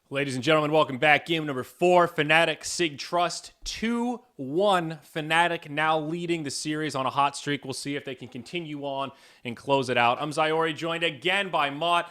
Ladies and gentlemen, welcome back. Game number 4, Fnatic Sig.Trust 2-1. Fnatic now leading the series on a hot streak. We'll see if they can continue on and close it out. I'm Zyori, joined again by Mott.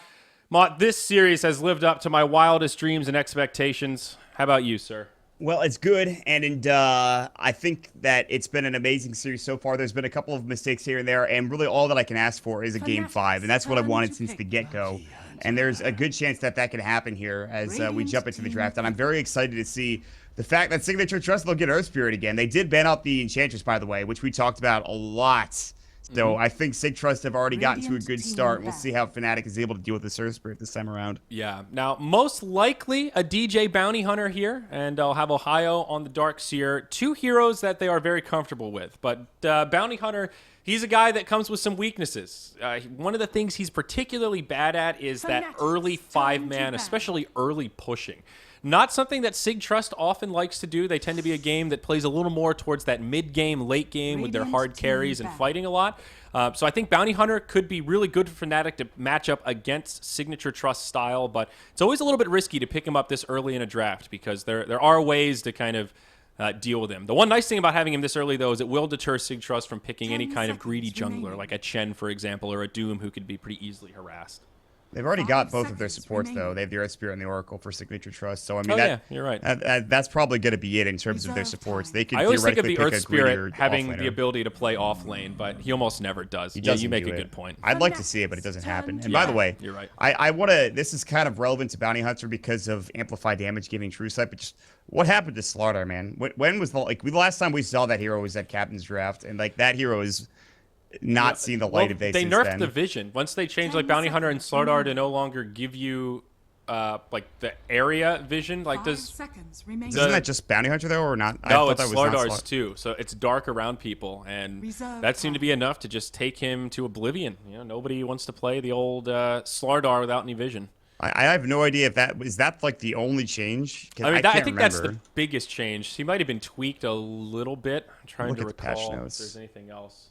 Mott, this series has lived up to my wildest dreams and expectations. How about you, sir? Well, it's good, and I think that it's been an amazing series so far. There's been a couple of mistakes here and there, and really all that I can ask for is a Game 5, and that's what I wanted since the get-go. And there's a good chance that that can happen here as we jump into the draft, and I'm very excited to see the fact that Sig.Trust will get Earth Spirit again. They did ban out the Enchantress, by the way, which we talked about a lot. So I think Sig.Trust have already gotten to a good start. We'll see how Fnatic is able to deal with this Earth Spirit this time around. Yeah. Now, most likely a DJ Bounty Hunter here, and I'll have Ohio on the Darkseer. Two heroes that they are very comfortable with. But Bounty Hunter, he's a guy that comes with some weaknesses. One of the things he's particularly bad at is that early 5-man, especially early pushing. Not something that Sig.Trust often likes to do. They tend to be a game that plays a little more towards that mid-game, late game with their hard carries and fighting a lot. So I think Bounty Hunter could be really good for Fnatic to match up against Sig.Trust style, but it's always a little bit risky to pick him up this early in a draft because there are ways to kind of deal with him. The one nice thing about having him this early, though, is it will deter Sig.Trust from picking any kind of greedy jungler, like a Chen, for example, or a Doom who could be pretty easily harassed. They've already got both of their supports, though. They have the Earth Spirit and the Oracle for Sig.Trust. So, I mean, yeah, you're right. That's probably going to be it in terms of their supports. They could I always think of the pick Earth Spirit having off-laner. the ability to play off lane, but he almost never does. Yeah, you make a good point. I'd like to see it, but it doesn't happen. And by the way, you're right. I want to. This is kind of relevant to Bounty Hunter because of amplified damage giving True Sight. But just what happened to Slardar, man? When was the last time we saw that hero was at Captain's Draft, and like that hero is not seen the light of day. They since nerfed then. the vision once they changed like Bounty Hunter and Slardar to no longer give you like the area vision. Like Isn't that just Bounty Hunter though, or not? No, it's Slardar's too. So it's dark around people, and that seemed to be enough to just take him to oblivion. You know, nobody wants to play the old Slardar without any vision. I have no idea if that is like the only change. I mean, I think that's the biggest change. He might have been tweaked a little bit. I'm trying to recall if there's anything else.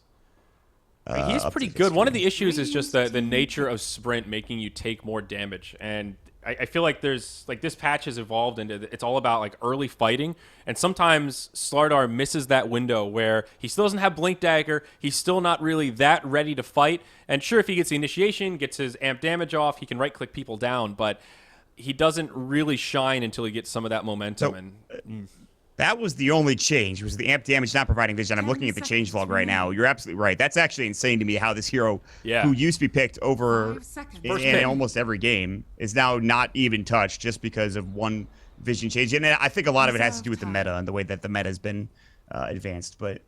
I mean, he's pretty good. One of the issues is just the nature of Sprint making you take more damage. And I feel like there's like this patch has evolved into it's all about like early fighting. And sometimes Slardar misses that window where he still doesn't have Blink Dagger. He's still not really that ready to fight. And sure, if he gets the initiation, gets his amp damage off, he can right-click people down. But he doesn't really shine until he gets some of that momentum. That was the only change, was the amp damage not providing vision. I'm looking at the change log right now. You're absolutely right. That's actually insane to me how this hero, who used to be picked over in almost every game, is now not even touched just because of one vision change. And I think a lot of it has to do with the meta and the way that the meta has been advanced. But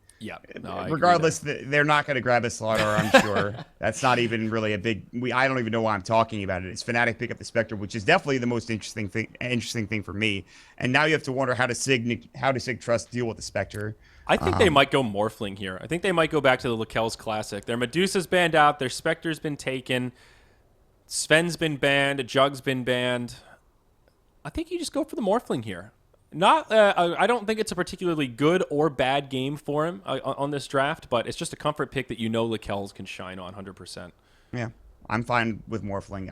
regardless, they're not going to grab a Slardar, I'm sure. That's not even really a big... I don't even know why I'm talking about it. It's Fnatic pick up the Spectre, which is definitely the most interesting thing for me. And now you have to wonder how does Sig.Trust deal with the Spectre. I think they might go Morphling here. I think they might go back to the Lakel's Classic. Their Medusa's banned out. Their Spectre's been taken. Sven's been banned. Jug's been banned. I think you just go for the Morphling here. I don't think it's a particularly good or bad game for him on this draft, but it's just a comfort pick that you know Lakel's can shine on 100%. Yeah, I'm fine with Morphling.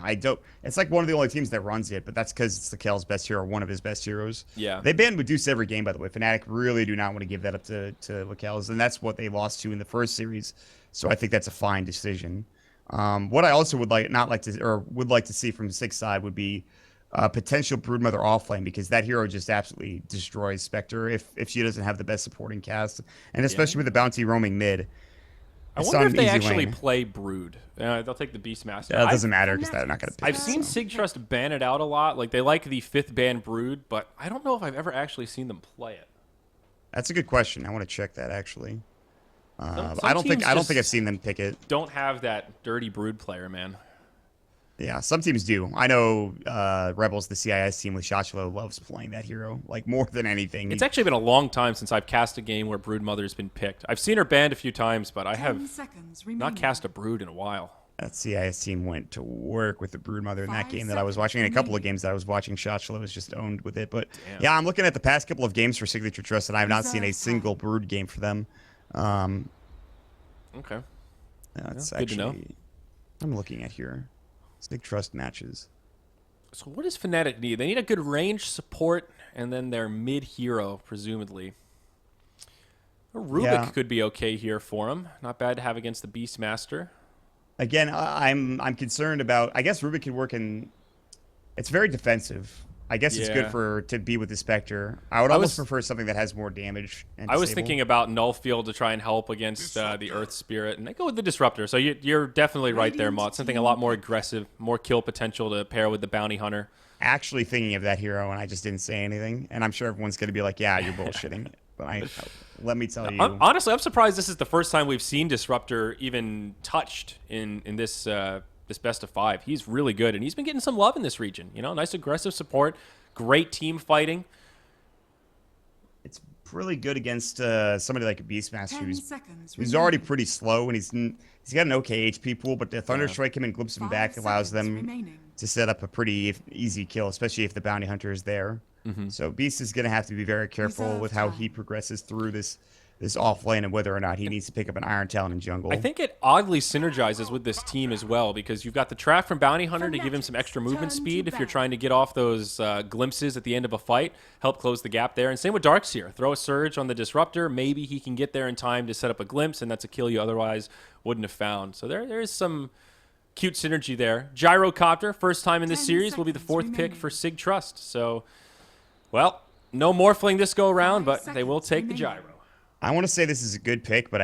It's like one of the only teams that runs it, but that's because it's Lakel's best hero, one of his best heroes. Yeah. They ban Medusa every game, by the way. Fnatic really do not want to give that up to Lakel's, and that's what they lost to in the first series. So I think that's a fine decision. What I also would like to see from Sig's side would be potential Broodmother offlane, because that hero just absolutely destroys Spectre if she doesn't have the best supporting cast, and especially with the bounty roaming mid. I wonder if they actually play Brood. They'll take the Beastmaster. Yeah, it doesn't matter because they're not going to pick I've seen Sig.Trust ban it out a lot. Like they like the 5th ban Brood, but I don't know if I've ever actually seen them play it. That's a good question. I want to check that actually. I don't think I've seen them pick it. Don't have that dirty Brood player, man. Yeah, some teams do. I know Rebels, the CIS team with Shachlo, loves playing that hero, like more than anything. It's actually been a long time since I've cast a game where Broodmother's been picked. I've seen her banned a few times, but I have not cast a Brood in a while. That CIS team went to work with the Broodmother in that game that I was watching. In a couple of games that I was watching, Shachlo was just owned with it. But yeah, I'm looking at the past couple of games for Sig.Trust, and I have not seen a single Brood game for them. Okay. That's good to know. I'm looking at here. Sig.Trust matches. So what does Fnatic need? They need a good range support, and then their mid hero, presumably. Rubik could be okay here for him. Not bad to have against the Beastmaster. Again, I'm concerned about. I guess Rubik can work in. It's very defensive. I guess it's good to be with the Spectre. I would almost prefer something that has more damage. And I was thinking about Nullfield to try and help against the Earth Spirit, and I go with the Disruptor. So you're definitely right there, Mott. Something a lot more aggressive, more kill potential to pair with the Bounty Hunter. Actually thinking of that hero, and I just didn't say anything. And I'm sure everyone's going to be like, yeah, you're bullshitting. But let me tell you. Honestly, I'm surprised this is the first time we've seen Disruptor even touched in this this best of 5. He's really good, and he's been getting some love in this region. You know, nice aggressive support, great team fighting. It's really good against somebody like a Beastmaster who's already pretty slow, and he's got an okay HP pool, but the Thunder Strike him and glimpse him back allows them to set up a pretty easy kill, especially if the Bounty Hunter is there. So Beast is going to have to be very careful with how he progresses through this off lane and whether or not he needs to pick up an Iron Talon in jungle. I think it oddly synergizes with this team as well, because you've got the track from Bounty Hunter to give him some extra movement speed if you're trying to get off those glimpses at the end of a fight, help close the gap there. And same with Darkseer. Throw a Surge on the Disruptor. Maybe he can get there in time to set up a glimpse, and that's a kill you otherwise wouldn't have found. So there is some cute synergy there. Gyrocopter, first time in this series, will be the 4th pick for Sig.Trust. So, well, no Morphling this go around, but they will take the Gyro. I want to say this is a good pick, but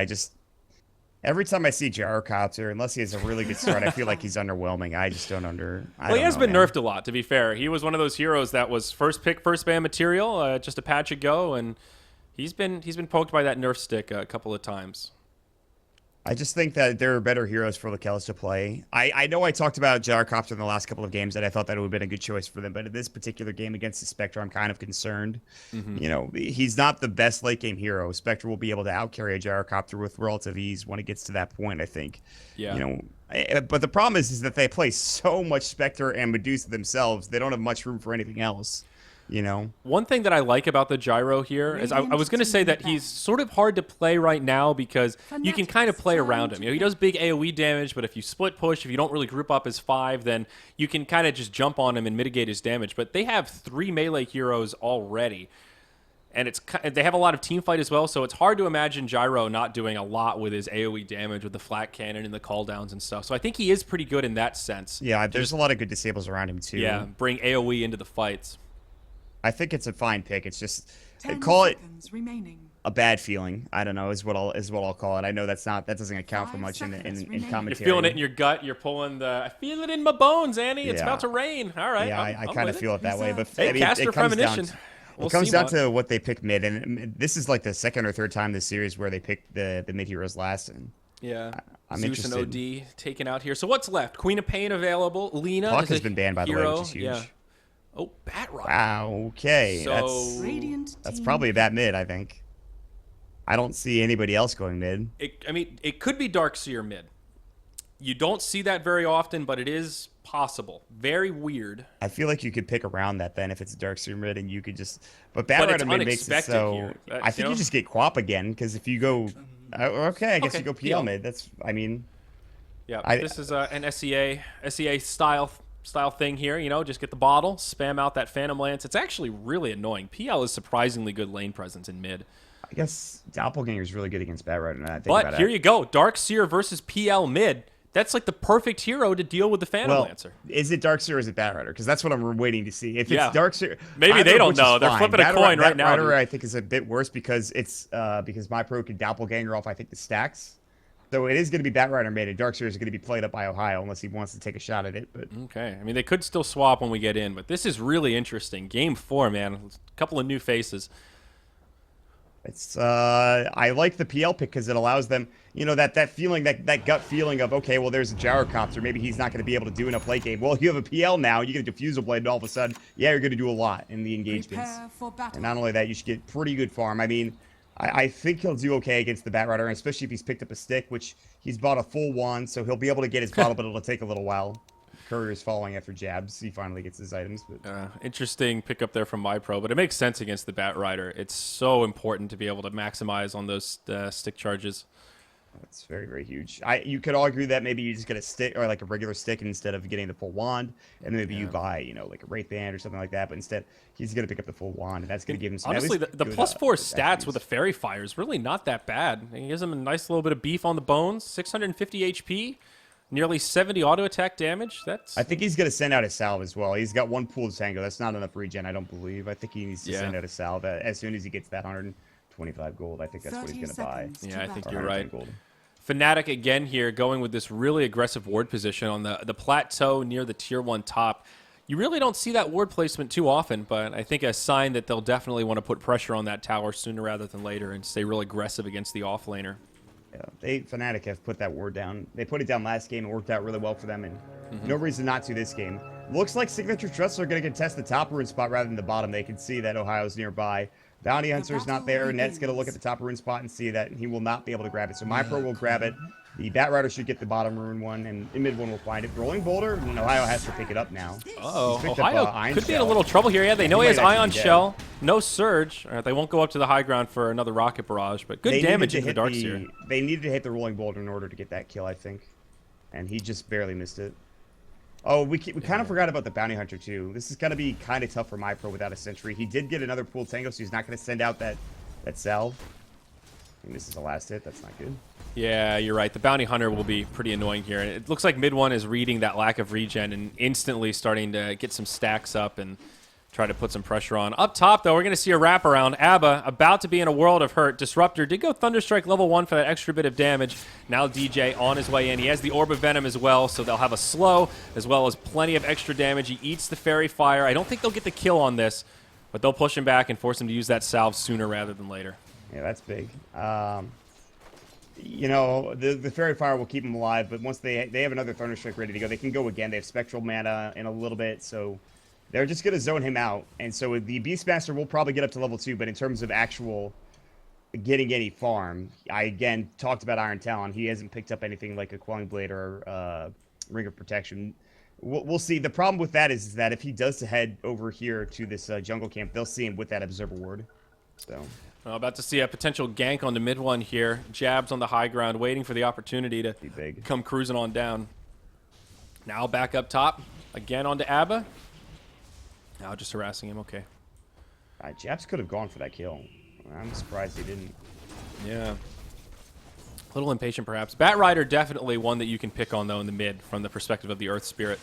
every time I see Gyrocopter, unless he has a really good start, I feel like he's underwhelming. I just don't Well, he has been nerfed a lot, to be fair. He was one of those heroes that was first pick, first ban material just a patch ago, and he's been poked by that nerf stick a couple of times. I just think that there are better heroes for Lakellis to play. I know I talked about Gyrocopter in the last couple of games that I thought that it would have been a good choice for them, but in this particular game against the Spectre, I'm kind of concerned. You know, he's not the best late game hero. Spectre will be able to outcarry a Gyrocopter with relative ease when it gets to that point, I think. Yeah. You know, but the problem is that they play so much Spectre and Medusa themselves, they don't have much room for anything else. You know, one thing that I like about the Gyro here is I was going to say that he's sort of hard to play right now because you can kind of play around him. You know, he does big AoE damage, but if you split push, if you don't really group up as 5, then you can kind of just jump on him and mitigate his damage. But they have 3 melee heroes already, and they have a lot of team fight as well, so it's hard to imagine Gyro not doing a lot with his AoE damage with the flat cannon and the calldowns and stuff. So I think he is pretty good in that sense. Yeah, there's a lot of good disables around him too. Yeah, bring AoE into the fights. I think it's a fine pick. It's just call it a bad feeling. I don't know is what I'll call it. I know that doesn't account for much in commentary. You're feeling it in your gut. You're pulling I feel it in my bones, Annie. It's about to rain. All right. Yeah, I kind of feel it that way. But hey, Caster Premonition. It comes down to what they pick mid, and this is like the 2nd or 3rd time this series where they picked the mid heroes last. And yeah, I'm Zeus interested. and OD taken out here. So what's left? Queen of Pain available. Lena Puck has been banned by the way, which is huge. Yeah. Oh, Batrock. Wow, okay. So, that's probably a bad mid, I think. I don't see anybody else going mid. I mean, it could be Darkseer mid. You don't see that very often, but it is possible. Very weird. I feel like you could pick around that then if it's a Darkseer mid, and you could just... But Batrock mid makes it so... I think you just get Quap again, because if you go... okay, I guess you go PL mid. That's, I mean... Yeah, this is an SEA style thing here, you know, just get the bottle, spam out that Phantom Lance. It's actually really annoying. PL is surprisingly good lane presence in mid. I guess Doppelganger is really good against Batrock. But here you go, Darkseer versus PL mid. That's like the perfect hero to deal with the Phantom Lancer. Is it Darkseer or is it Batrock? Because that's what I'm waiting to see. If it's Darkseer, maybe they don't know. They're flipping a coin right now. Batrock I think is a bit worse because it's because my pro can Doppelganger off I think the stacks. So it is going to be Batrider mid, and Darkseer is going to be played up by Ohio unless he wants to take a shot at it. But okay, I mean they could still swap when we get in, but this is really interesting. Game 4, man, a couple of new faces. It's I like the PL pick because it allows them, you know, that feeling, that gut feeling of okay, well there's a Gyrocopter, maybe he's not going to be able to do enough late game. Well, you have a PL now, you get a Diffusal Blade, and all of a sudden, yeah, you're going to do a lot in the engagements. And not only that, you should get pretty good farm. I mean. I think he'll do okay against the Batrider, especially if he's picked up a stick, which he's bought a full wand, so he'll be able to get his bottle, but it'll take a little while. Courier's following after jabs. He finally gets his items. But interesting pickup there from my pro, but it makes sense against the Batrider. It's so important to be able to maximize on those stick charges. That's very, very huge. You could argue that maybe you just get a stick or like a regular stick instead of getting the full wand, and maybe you buy, you know, like a Wraith Band or something like that. But instead, he's going to pick up the full wand, and that's going to give him some. Honestly, the +4 stats with the Fairy Fire is really not that bad. It gives him a nice little bit of beef on the bones, 650 HP, nearly 70 auto attack damage. I think he's going to send out a salve as well. He's got one pooled tango. That's not enough regen, I don't believe. I think he needs to send out a salve as soon as he gets that 125 gold. I think that's what he's going to buy. Yeah, I think you're right. Fnatic again here going with this really aggressive ward position on the plateau near the tier 1 top. You really don't see that ward placement too often, but I think a sign that they'll definitely want to put pressure on that tower sooner rather than later and stay real aggressive against the offlaner. Yeah, Fnatic have put that ward down. They put it down last game. It worked out really well for them, and no reason not to this game. Looks like Sig.Trust are going to contest the top rune spot rather than the bottom. They can see that Ohio's nearby. Bounty Hunter's not there. Net's going to look at the top rune spot and see that he will not be able to grab it. So MyPro will grab it. The Batrider should get the bottom rune one, and the mid one will find it. Rolling Boulder, and Ohio has to pick it up now. Ohio could be in a little trouble here. Yeah, they know he has Ion Shell. No Surge. They won't go up to the high ground for another Rocket Barrage, but good damage into the Darkseer. They needed to hit the Rolling Boulder in order to get that kill, I think. And he just barely missed it. Oh, we kind of forgot about the Bounty Hunter, too. This is going to be kind of tough for MyPro without a Sentry. He did get another pool tango, so he's not going to send out that salve. And this is the last hit. That's not good. Yeah, you're right. The Bounty Hunter will be pretty annoying here. It looks like mid one is reading that lack of regen and instantly starting to get some stacks up and try to put some pressure on. Up top, though, we're going to see a wraparound. Abba about to be in a world of hurt. Disruptor did go Thunderstrike level 1 for that extra bit of damage. Now DJ on his way in. He has the Orb of Venom as well, so they'll have a slow as well as plenty of extra damage. He eats the Fairy Fire. I don't think they'll get the kill on this, but they'll push him back and force him to use that salve sooner rather than later. Yeah, that's big. You know, the Fairy Fire will keep him alive, but once they have another Thunderstrike ready to go, they can go again. They have Spectral Mana in a little bit, so they're just going to zone him out. And so the Beastmaster will probably get up to level 2, but in terms of actual getting any farm, I again talked about Iron Talon. He hasn't picked up anything like a Quelling Blade or Ring of Protection. We'll see. The problem with that is that if he does head over here to this jungle camp, they'll see him with that Observer Ward. So... about to see a potential gank on the mid one here. Jabs on the high ground, waiting for the opportunity to come cruising on down. Now back up top. Again onto Abba. Now just harassing him. Okay. Jabs could have gone for that kill. I'm surprised he didn't. Yeah. A little impatient, perhaps. Batrider definitely one that you can pick on, though, in the mid from the perspective of the Earth Spirit.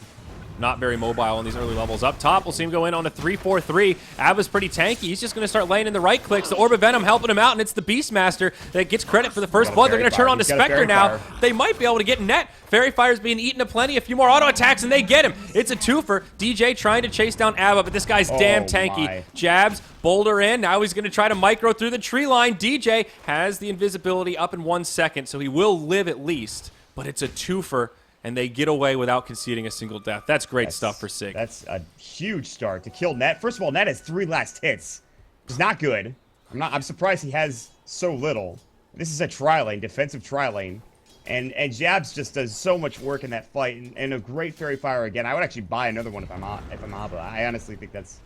Not very mobile on these early levels. Up top, we'll see him go in on a 3-4-3. Abba's pretty tanky. He's just going to start laying in the right clicks. The Orb of Venom helping him out, and it's the Beastmaster that gets credit for the first blood. They're going to turn on to Spectre now. They might be able to get net. Fairy Fire's being eaten aplenty. A few more auto attacks, and they get him. It's a twofer. DJ trying to chase down Abba, but this guy's damn tanky. Jabs, Boulder in. Now he's going to try to micro through the tree line. DJ has the invisibility up in 1 second, so he will live at least. But it's a twofer. And they get away without conceding a single death. That's great stuff for Sig. That's a huge start to kill Net. First of all, Net has 3 last hits. It's not good. I'm surprised he has so little. This is a tri-lane, defensive tri-lane. And Jabs just does so much work in that fight. And a great Fairy Fire again. I would actually buy another one if I'm Abba. I honestly think that's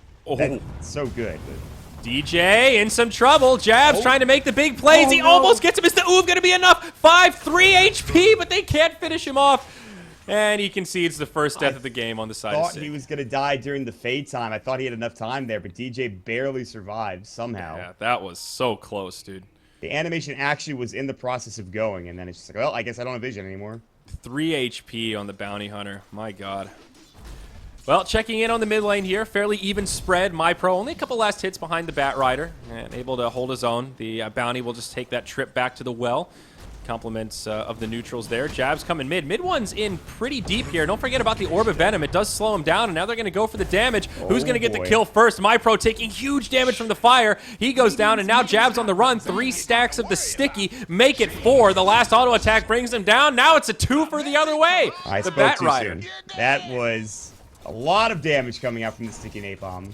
so good. But DJ in some trouble. Jabs trying to make the big plays. He almost gets him. Is the oof going to be enough? 5-3 HP, but they can't finish him off. And he concedes the first death of the game on the side of Sig. I thought he was going to die during the fade time. I thought he had enough time there, but DJ barely survived somehow. Yeah, that was so close, dude. The animation actually was in the process of going, and then it's just like, well, I guess I don't have vision anymore. 3 HP on the Bounty Hunter. My God. Well, checking in on the mid lane here. Fairly even spread. MyPro only a couple last hits behind the Batrider and able to hold his own. The Bounty will just take that trip back to the well. Compliments of the neutrals there. Jabs coming mid. Mid one's in pretty deep here. Don't forget about the Orb of Venom. It does slow him down, and now they're going to go for the damage. Who's going to get the kill first? MyPro taking huge damage from the fire. He goes down, and now Jabs on the run. 3 stacks of the sticky. Make it 4. The last auto attack brings him down. Now it's a 2 for the other way. I the spoke too soon. That was a lot of damage coming out from the sticky napalm.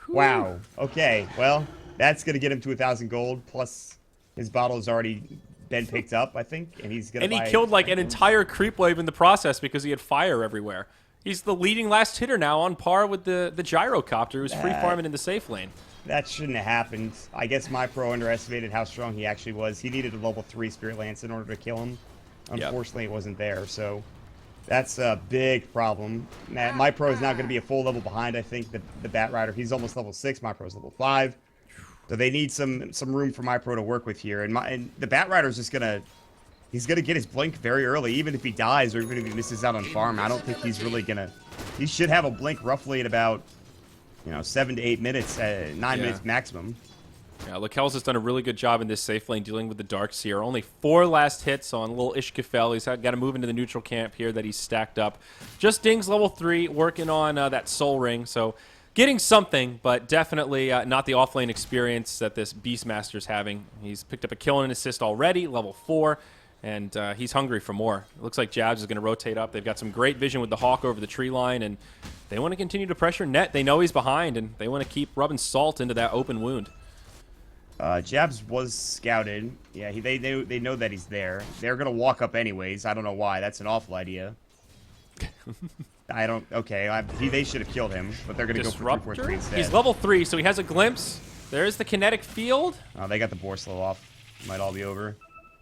Wow. Okay, well, that's going to get him to 1,000 gold, plus his bottle is already been picked up, I think, and he's gonna. And he killed like an entire creep wave in the process because he had fire everywhere. He's the leading last hitter now, on par with the gyrocopter, who's free farming in the safe lane. That shouldn't have happened. I guess my pro underestimated how strong he actually was. He needed a level 3 Spirit Lance in order to kill him. Unfortunately, it wasn't there, so that's a big problem. My pro is now going to be a full level behind, I think, the Bat Rider. He's almost level 6. My pro is level 5. So they need some room for my pro to work with here. And the Bat Rider is just going to... He's going to get his blink very early, even if he dies or even if he misses out on farm. I don't think he's really going to... He should have a blink roughly at about, 7 to 8 minutes, 9 minutes maximum. Yeah, Lakel's has done a really good job in this safe lane dealing with the Darkseer. Only 4 last hits on little Ishkafel. He's got to move into the neutral camp here that he's stacked up. Just Ding's level 3, working on that Soul Ring. So getting something, but definitely not the offlane experience that this Beastmaster's having. He's picked up a kill and an assist already, level 4. And he's hungry for more. It looks like Jabs is going to rotate up. They've got some great vision with the Hawk over the tree line, and they want to continue to pressure Net. They know he's behind, and they want to keep rubbing salt into that open wound. Jabs was scouted. Yeah, they know that he's there. They're going to walk up anyways. I don't know why. That's an awful idea. They should have killed him, but they're going to go for 3-4-3 instead. He's level 3, so he has a glimpse. There's the kinetic field. Oh, they got the Boar Slow off. Might all be over.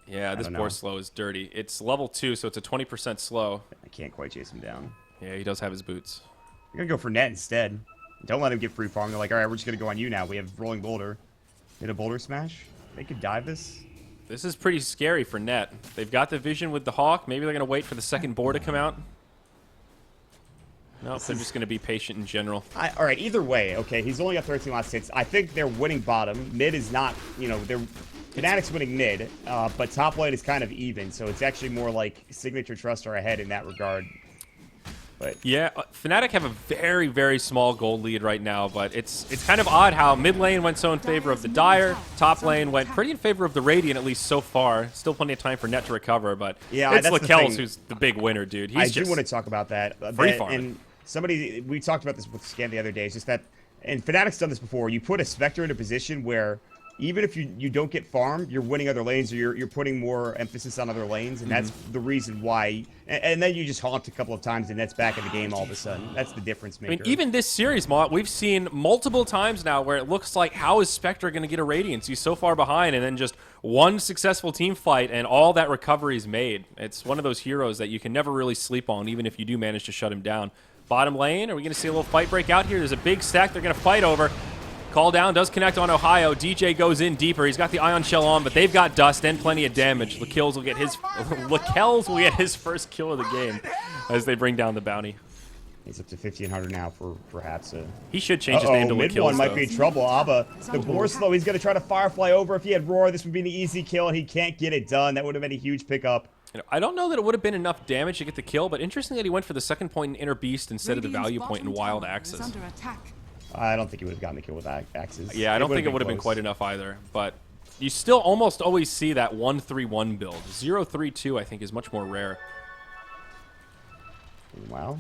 Yeah, this Boar Slow is dirty. It's level 2, so it's a 20% slow. I can't quite chase him down. Yeah, he does have his boots. You're going to go for Net instead. Don't let him get free farm. They're like, all right, we're just going to go on you now. We have Rolling Boulder. Hit a Boulder Smash. They could dive this. This is pretty scary for Net. They've got the vision with the Hawk. Maybe they're going to wait for the second board to come out. No, they're just going to be patient in general. All right, either way, okay, he's only got 13 last hits. I think they're winning bottom. Mid is not, Fnatic's winning mid, but top lane is kind of even, so it's actually more like Sig.Trust are ahead in that regard. But yeah, Fnatic have a very, very small gold lead right now, but it's kind of odd how mid lane went so in favor of the Dire, top lane went pretty in favor of the Radiant, at least so far. Still plenty of time for Net to recover, but yeah, it's Lakel's who's the big winner, dude. I do want to talk about that. Free farming. And we talked about this with Scan the other day, it's just that, and Fnatic's done this before, you put a Spectre in a position where even if you don't get farmed, you're winning other lanes, or you're putting more emphasis on other lanes, and that's the reason why. And then you just haunt a couple of times, and that's back in the game all of a sudden. That's the difference maker. I mean, even this series, Mott, we've seen multiple times now where it looks like, how is Spectre going to get a Radiance? He's so far behind, and then just one successful team fight, and all that recovery is made. It's one of those heroes that you can never really sleep on, even if you do manage to shut him down. Bottom lane, are we going to see a little fight break out here? There's a big stack they're going to fight over. Call down does connect on Ohio. DJ goes in deeper. He's got the Ion Shell on, but they've got Dust and plenty of damage. Lakel's will get his first kill of the game as they bring down the bounty. He's up to 1,500 now for perhaps a... He should change his name to mid Lakel's, one might be in trouble. Abba, the Boar Slow, he's going to try to Firefly over. If he had Roar, this would be an easy kill, and he can't get it done. That would have been a huge pickup. I don't know that it would have been enough damage to get the kill, but interesting that he went for the second point in Inner Beast instead of the value point in Wild Axes. I don't think he would have gotten the kill with Axes. Yeah, I don't think it would have been quite enough either, but you still almost always see that 1-3-1 build. 0-3-2, I think, is much more rare. Wow.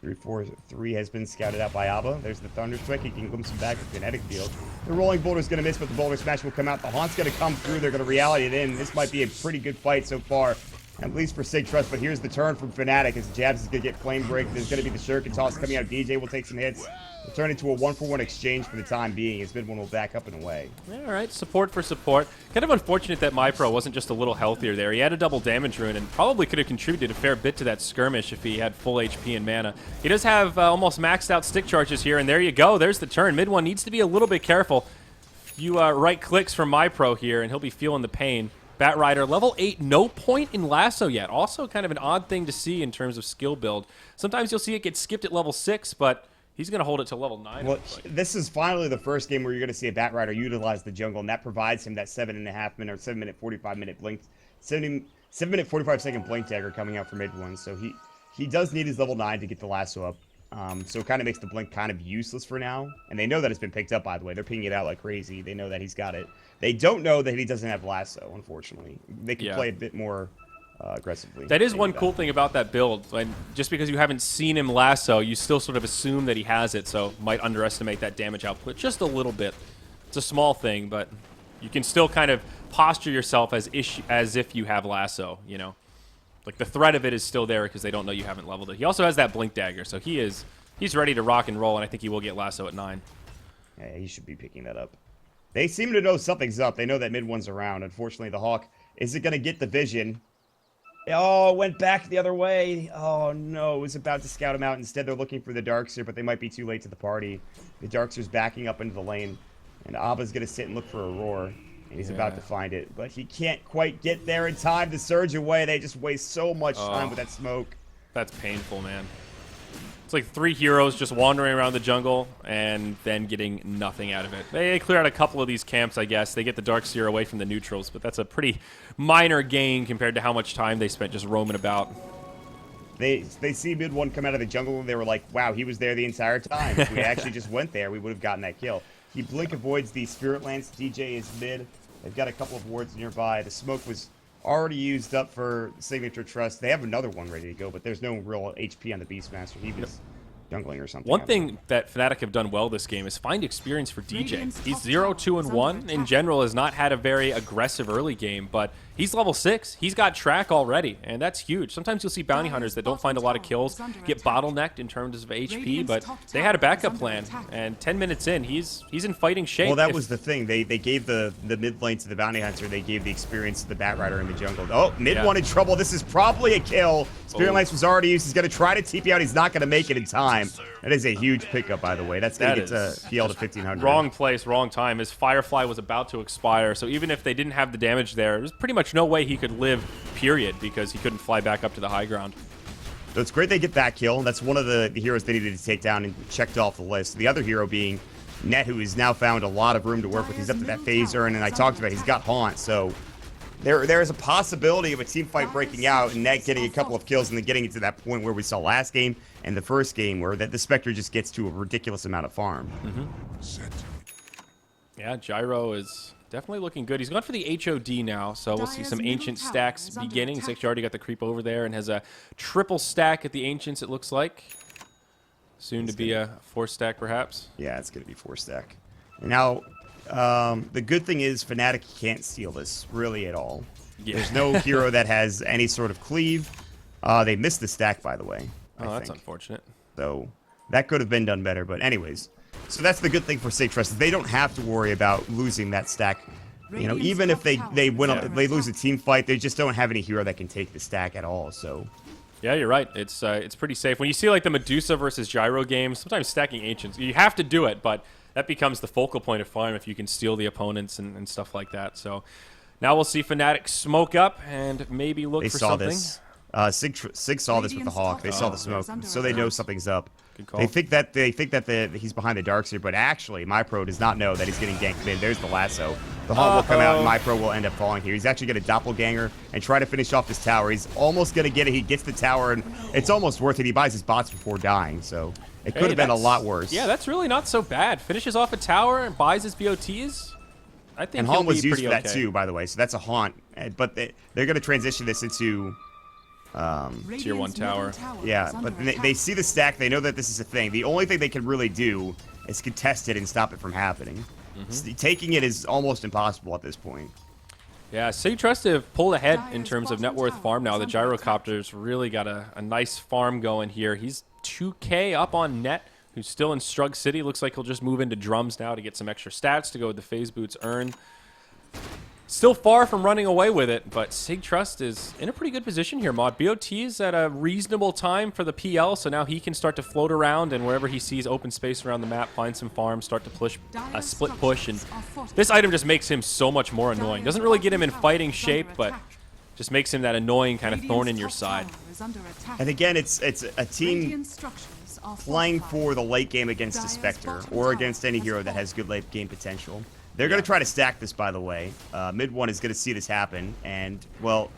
3-4-3 has been scouted out by Abba. There's the Thunder Strike. He can glimpse him back at Kinetic Field. The Rolling Boulder's going to miss, but the Boulder Smash will come out. The Haunt's going to come through. They're going to reality it in. This might be a pretty good fight so far, at least for Sig.Trust. But here's the turn from Fnatic as Jabs is going to get Flame Break. There's going to be the Shuriken Toss coming out. DJ will take some hits. We'll turn into a 1-for-1 exchange for the time being, as Mid-1 will back up and away. Yeah, all right, support for support. Kind of unfortunate that MyPro wasn't just a little healthier there. He had a double damage rune and probably could have contributed a fair bit to that skirmish if he had full HP and mana. He does have almost maxed out stick charges here, and there you go. There's the turn. Mid-1 needs to be a little bit careful. You right clicks from MyPro here, and he'll be feeling the pain. Bat Rider, level 8, no point in Lasso yet. Also kind of an odd thing to see in terms of skill build. Sometimes you'll see it get skipped at level 6, but he's going to hold it to level 9. Well, this is finally the first game where you're going to see a Bat Rider utilize the jungle, and that provides him that 7.5 minute or 7 minute 45 minute blink, 7 minute 45 second blink dagger coming out for Mid-1. So he does need his level 9 to get the Lasso up. So it kind of makes the blink kind of useless for now. And they know that it's been picked up, by the way. They're picking it out like crazy. They know that he's got it. They don't know that he doesn't have Lasso, unfortunately. They can play a bit more aggressively. That is one cool thing about that build. And just because you haven't seen him Lasso, you still sort of assume that he has it, so might underestimate that damage output just a little bit. It's a small thing, but you can still kind of posture yourself as if you have Lasso, you know? Like, the threat of it is still there because they don't know you haven't leveled it. He also has that Blink Dagger, so he's ready to rock and roll, and I think he will get Lasso at 9. Yeah, he should be picking that up. They seem to know something's up. They know that mid one's around. Unfortunately, the Hawk isn't going to get the vision. Oh, went back the other way. Oh, no. It was about to scout him out. Instead, they're looking for the Darkseer, but they might be too late to the party. The Darkseer's backing up into the lane, and Abba's going to sit and look for Aurora, and he's about to find it. But he can't quite get there in time to surge away. They just waste so much time with that smoke. That's painful, man. It's like 3 heroes just wandering around the jungle and then getting nothing out of it. They clear out a couple of these camps, I guess. They get the Darkseer away from the neutrals, but that's a pretty minor gain compared to how much time they spent just roaming about. They see mid one come out of the jungle, and they were like, wow, he was there the entire time. If we actually just went there, we would have gotten that kill. He blink avoids the Spirit Lance. DJ is mid. They've got a couple of wards nearby. The smoke was already used up for Sig.Trust. They have another one ready to go, but there's no real HP on the Beastmaster. He was jungling or something. One thing that Fnatic have done well this game is find experience for DJ. He's 0-2-1. In general, has not had a very aggressive early game, but he's level 6. He's got track already, and that's huge. Sometimes you'll see bounty hunters that don't find a lot of kills get bottlenecked in terms of HP, but they had a backup plan, and 10 minutes in, he's in fighting shape. Well, that was the thing. They gave the mid lane to the bounty hunter. They gave the experience to the Bat Rider in the jungle. Oh, mid one in trouble. This is probably a kill. Spirit Lance was already used. He's going to try to TP out. He's not going to make it in time. That is a huge pickup, by the way. That's going to get to PL to 1500. Wrong place, wrong time. His Firefly was about to expire, so even if they didn't have the damage there, there's pretty much no way he could live, period, because he couldn't fly back up to the high ground. So it's great they get that kill. That's one of the heroes they needed to take down and checked off the list. The other hero being Net, who has now found a lot of room to work with. He's up to that phase urn, and I talked about he's got Haunt, so there is a possibility of a team fight breaking out and Net getting a couple of kills and then getting it to that point where we saw last game and the first game where the Spectre just gets to a ridiculous amount of farm. Yeah, Gyro is definitely looking good. He's gone for the HOD now, so we'll see some Ancient stacks beginning. Sig already got the creep over there and has a triple stack at the Ancients, it looks like. Soon to be a 4-stack, perhaps. Yeah, it's going to be 4-stack. Now, the good thing is Fnatic can't steal this, really, at all. Yeah. There's no hero that has any sort of cleave. They missed the stack, by the way. Oh, that's unfortunate. So that could have been done better, but anyways. So that's the good thing for Sig.Trust. They don't have to worry about losing that stack. You know, even if they lose a team fight, they just don't have any hero that can take the stack at all. So yeah, you're right. It's pretty safe. When you see like the Medusa versus Gyro games, sometimes stacking Ancients, you have to do it, but that becomes the focal point of farm if you can steal the opponents and stuff like that. So now we'll see Fnatic smoke up and maybe look for something. This. Sig saw this with the Hawk. They saw the smoke, so they know something's up. They think that he's behind the Darkseer, but actually, MyPro does not know that he's getting ganked mid. There's the lasso. The Hawk will come out, and MyPro will end up falling here. He's actually going to doppelganger and try to finish off this tower. He's almost going to get it. He gets the tower, and it's almost worth it. He buys his bots before dying, so it could have been a lot worse. Yeah, that's really not so bad. Finishes off a tower and buys his BOTs. I think and Haunt was used for that too, by the way. So that's a Haunt, but they're going to transition this into Tier 1 tower. Yeah, but they see the stack. They know that this is a thing. The only thing they can really do is contest it and stop it from happening. Taking it is almost impossible at this point. Yeah, Sig.Trust have pulled ahead in terms of net worth farm now. The Gyrocopter's really got a nice farm going here. He's 2K up on Net, who's still in Strug City. Looks like he'll just move into Drums now to get some extra stats to go with the Phase Boots earn. Still far from running away with it, but Sig.Trust is in a pretty good position here, Mod. BOT's at a reasonable time for the PL, so now he can start to float around and wherever he sees open space around the map, find some farms, start to push a split push, and this item just makes him so much more annoying. Doesn't really get him in fighting shape, but just makes him that annoying kind of thorn in your side. And again, it's a team playing for the late game against a Spectre or against any hero that has good late game potential. They're going to try to stack this, by the way. Mid one is going to see this happen, and, well,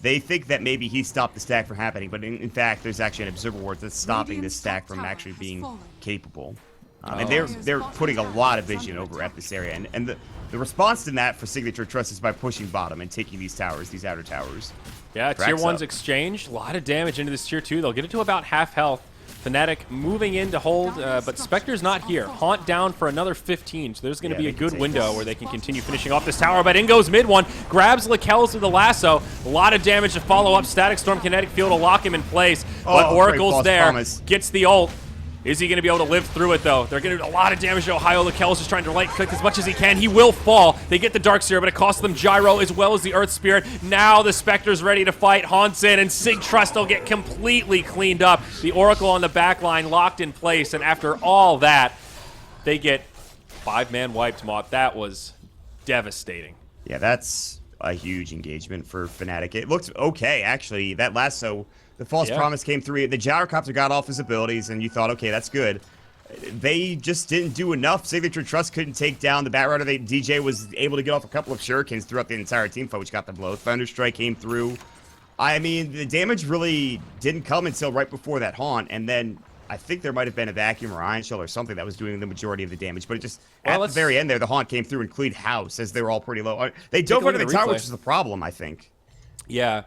they think that maybe he stopped the stack from happening, but in fact, there's actually an observer ward that's stopping this stack from actually being capable. And they're putting a lot of vision over at this area, and the response to that for Sig.Trust is by pushing bottom and taking these towers, these outer towers. Yeah, Tier 1's exchange, a lot of damage into this Tier 2. They'll get it to about half health. Fnatic moving in to hold, but Spectre's not here. Haunt down for another 15, so there's going to be a good window where they can continue finishing off this tower, but in goes mid one, grabs Lakel's with the lasso. A lot of damage to follow up. Static Storm Kinetic Field to lock him in place, but Oracle's there, gets the ult. Is he going to be able to live through it, though? They're going to do a lot of damage to Ohio. Lakel's just trying to right-click as much as he can. He will fall. They get the Darkseer, but it costs them Gyro as well as the Earth Spirit. Now the Spectre's ready to fight. Haunts in, and Sig.Trust will get completely cleaned up. The Oracle on the back line locked in place, and after all that, they get 5-man wiped, Mott. That was devastating. Yeah, that's a huge engagement for Fnatic. It looked okay, actually. That lasso... The false promise came through. The Gyrocopter got off his abilities, and you thought, okay, that's good. They just didn't do enough. Sig.Trust couldn't take down the Batrider. DJ was able to get off a couple of shurikens throughout the entire team fight, which got them low. Thunderstrike came through. I mean, the damage really didn't come until right before that haunt, and then I think there might have been a vacuum or ion shell or something that was doing the majority of the damage. But it just, at the very end there, the haunt came through and cleaned house as they were all pretty low. They dove under the tower, which is the problem, I think. Yeah.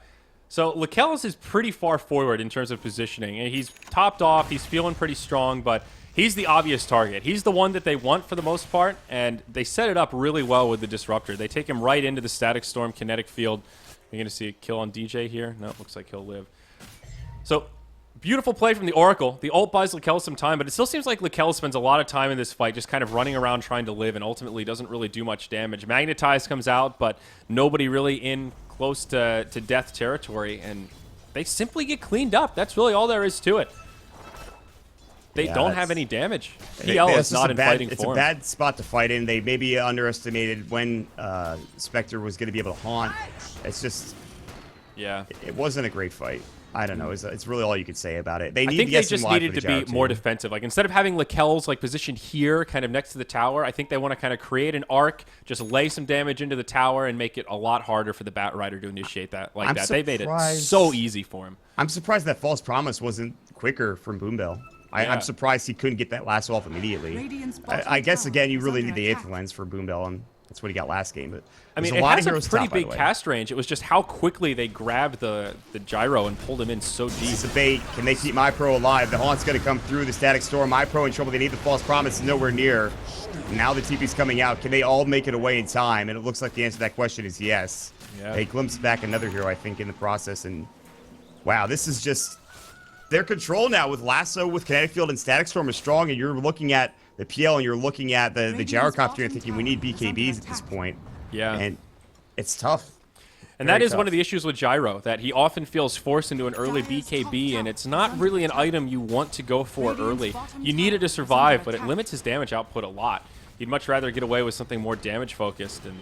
So Lakel's is pretty far forward in terms of positioning. And he's topped off. He's feeling pretty strong, but he's the obvious target. He's the one that they want for the most part, and they set it up really well with the Disruptor. They take him right into the Static Storm kinetic field. You're going to see a kill on DJ here. No, looks like he'll live. So beautiful play from the Oracle. The ult buys Lakel some time, but it still seems like Lakel spends a lot of time in this fight just kind of running around trying to live and ultimately doesn't really do much damage. Magnetize comes out, but nobody really in close to death territory, and they simply get cleaned up. That's really all there is to it. They don't have any damage. PL is not in fighting form. It's a bad spot to fight in. They maybe underestimated when Spectre was going to be able to haunt. It's just... Yeah. It wasn't a great fight. I don't know. It's really all you could say about it. I think they just needed to be more defensive. Like, instead of having Lakel's positioned here, kind of next to the tower, I think they want to kind of create an arc, just lay some damage into the tower, and make it a lot harder for the Batrider to initiate that like that. They made it so easy for him. I'm surprised that false promise wasn't quicker from Boombell. I'm surprised he couldn't get that lasso off immediately. I guess, again, you really need the Aether Lens for Boombell, and that's what he got last game. But I mean, it has a pretty big cast range. It was just how quickly they grabbed the gyro and pulled him in so deep. It's a bait. Can they keep MyPro alive? The haunt's going to come through the Static Storm. MyPro in trouble. They need the false promise. Nowhere near. Now the TP's coming out. Can they all make it away in time? And it looks like the answer to that question is yes. Yeah. They glimpsed back another hero, I think, in the process. And wow, this is just their control now with Lasso, with Kinetic Field, and Static Storm is strong. And you're looking at the PL and you're looking at the Gyrocopter and thinking we need BKBs at this point. Yeah. And it's tough. And that is one of the issues with Gyro, that he often feels forced into an early BKB, and it's not really an item you want to go for early. You need it to survive, but it limits his damage output a lot. You'd much rather get away with something more damage-focused, and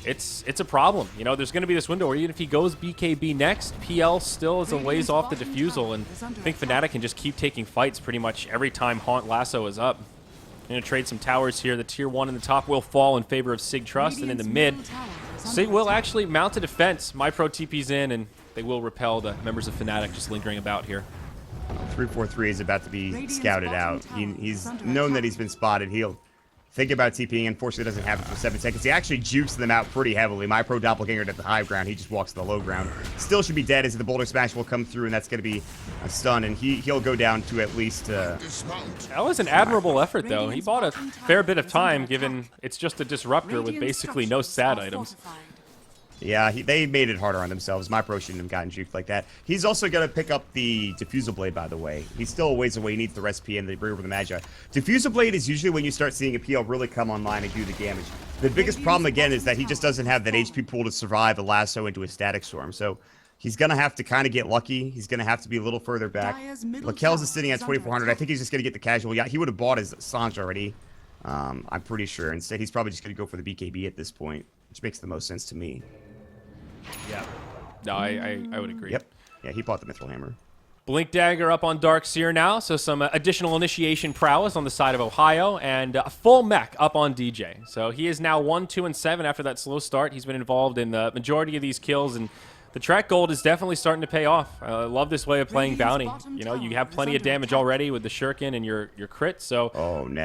it's a problem. You know, there's going to be this window where even if he goes BKB next, PL still is a ways off the defusal, and I think Fnatic can just keep taking fights pretty much every time Haunt Lasso is up. Going to trade some towers here. The tier 1 in the top will fall in favor of Sig.Trust, and in the mid, Sig will actually mount a defense. MyPro TP's in, and they will repel the members of Fnatic just lingering about here. 343 is about to be scouted out. He's known that he's been spotted. He'll think about TPing. Unfortunately, it doesn't happen for 7 seconds. He actually jukes them out pretty heavily. MyPro Doppelganger at the high ground. He just walks to the low ground. Still should be dead as the Boulder Smash will come through, and that's going to be a stun, and he'll go down to at least... that was an admirable effort, though. He bought a fair bit of time, given it's just a Disruptor with basically no sad items. Yeah, they made it harder on themselves. MyPro shouldn't have gotten juked like that. He's also going to pick up the Diffusal Blade, by the way. He's still a ways away. He needs the recipe and the Brewer with the Magi. Diffusal Blade is usually when you start seeing a PL really come online and do the damage. The biggest problem, again, is that he just doesn't have that HP pool to survive a Lasso into a Static Storm. So he's going to have to kind of get lucky. He's going to have to be a little further back. Lakel's is sitting at 2,400. I think he's just going to get the casual. Yeah, he would have bought his Sanj already, I'm pretty sure. Instead, he's probably just going to go for the BKB at this point, which makes the most sense to me. Yeah. No, I would agree. Yep. Yeah, he bought the Mithril Hammer. Blink Dagger up on Darkseer now, so some additional initiation prowess on the side of Ohio, and a full mech up on DJ. So he is now 1, 2, and 7 after that slow start. He's been involved in the majority of these kills, and the track gold is definitely starting to pay off. I love this way of playing Bounty. You know, you have plenty of damage already with the Shuriken and your crit, so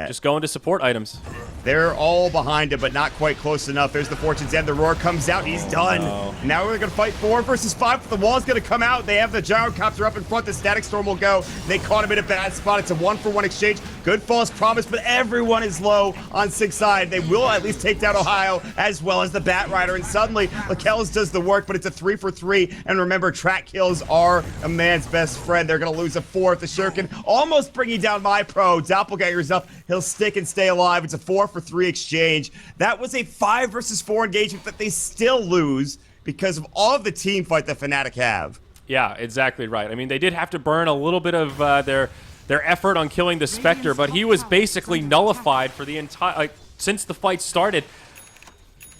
just go into support items. They're all behind him, but not quite close enough. There's the Fortune's End. The Roar comes out. He's done. No. Now we're going to fight 4 versus 5. The wall's going to come out. They have the Gyrocopter up in front. The Static Storm will go. They caught him in a bad spot. It's a 1-for-1 exchange. Good false promise, but everyone is low on Sig's side. They will at least take down Ohio as well as the Bat Rider. And suddenly, Lakelz does the work, but it's a 3-for-3. And remember, track kills are a man's best friend. They're going to lose a 4th. The Shuriken almost bringing down my pro. Doppelganger's up. He'll stick and stay alive. It's a 4-for-3 exchange. That was a 5 versus 4 engagement that they still lose because of all of the team fight that Fnatic have. Yeah, exactly right. I mean, they did have to burn a little bit of their effort on killing the Spectre, but he was basically nullified for the entire since the fight started.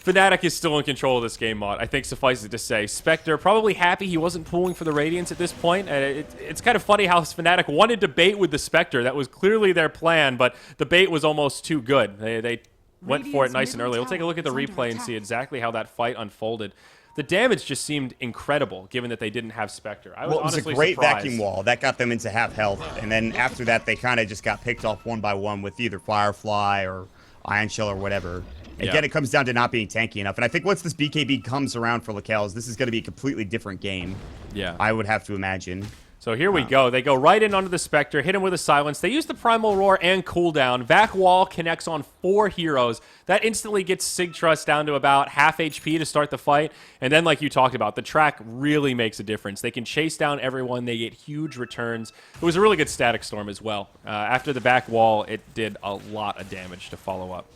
Fnatic is still in control of this game, Mod. I think suffice it to say. Spectre probably happy he wasn't pulling for the Radiance at this point. It's kind of funny how Fnatic wanted to bait with the Spectre. That was clearly their plan, but the bait was almost too good. They went for it nice and early. We'll take a look at the replay and see exactly how that fight unfolded. The damage just seemed incredible, given that they didn't have Spectre. I was it was honestly a great surprised. vacuum wall. That got them into half health. And then after that, they kind of just got picked off one by one with either Firefly or Ion Shell or whatever. Again, it comes down to not being tanky enough. And I think once this BKB comes around for Lakelz, this is going to be a completely different game. Yeah. I would have to imagine. So here we go. They go right in onto the Spectre, hit him with a silence. They use the Primal Roar and cooldown. Vac Wall connects on 4 heroes. That instantly gets Sig.Trust down to about half HP to start the fight. And then, like you talked about, the track really makes a difference. They can chase down everyone. They get huge returns. It was a really good Static Storm as well. After the Vac Wall, it did a lot of damage to follow up.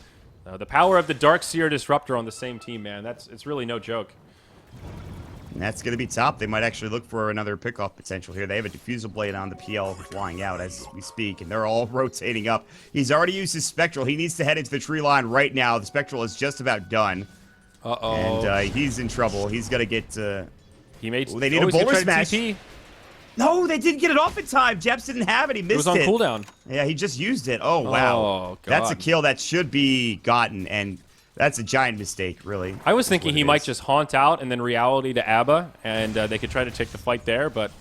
The power of the Darkseer Disruptor on the same team, man, it's really no joke. And that's going to be top. They might actually look for another pickoff potential here. They have a Diffusal Blade on the PL flying out as we speak, and they're all rotating up. He's already used his Spectral. He needs to head into the tree line right now. The Spectral is just about done. Uh-oh. And he's in trouble. He's going to get... He made... they need a Boulder Smash. No, they didn't get it off in time. Jeps didn't have it. He missed it. It was on cooldown. Yeah, he just used it. Oh, wow. Oh, God. That's a kill that should be gotten, and... that's a giant mistake, really. I was thinking he might just haunt out and then reality to Abba, and they could try to take the fight there, but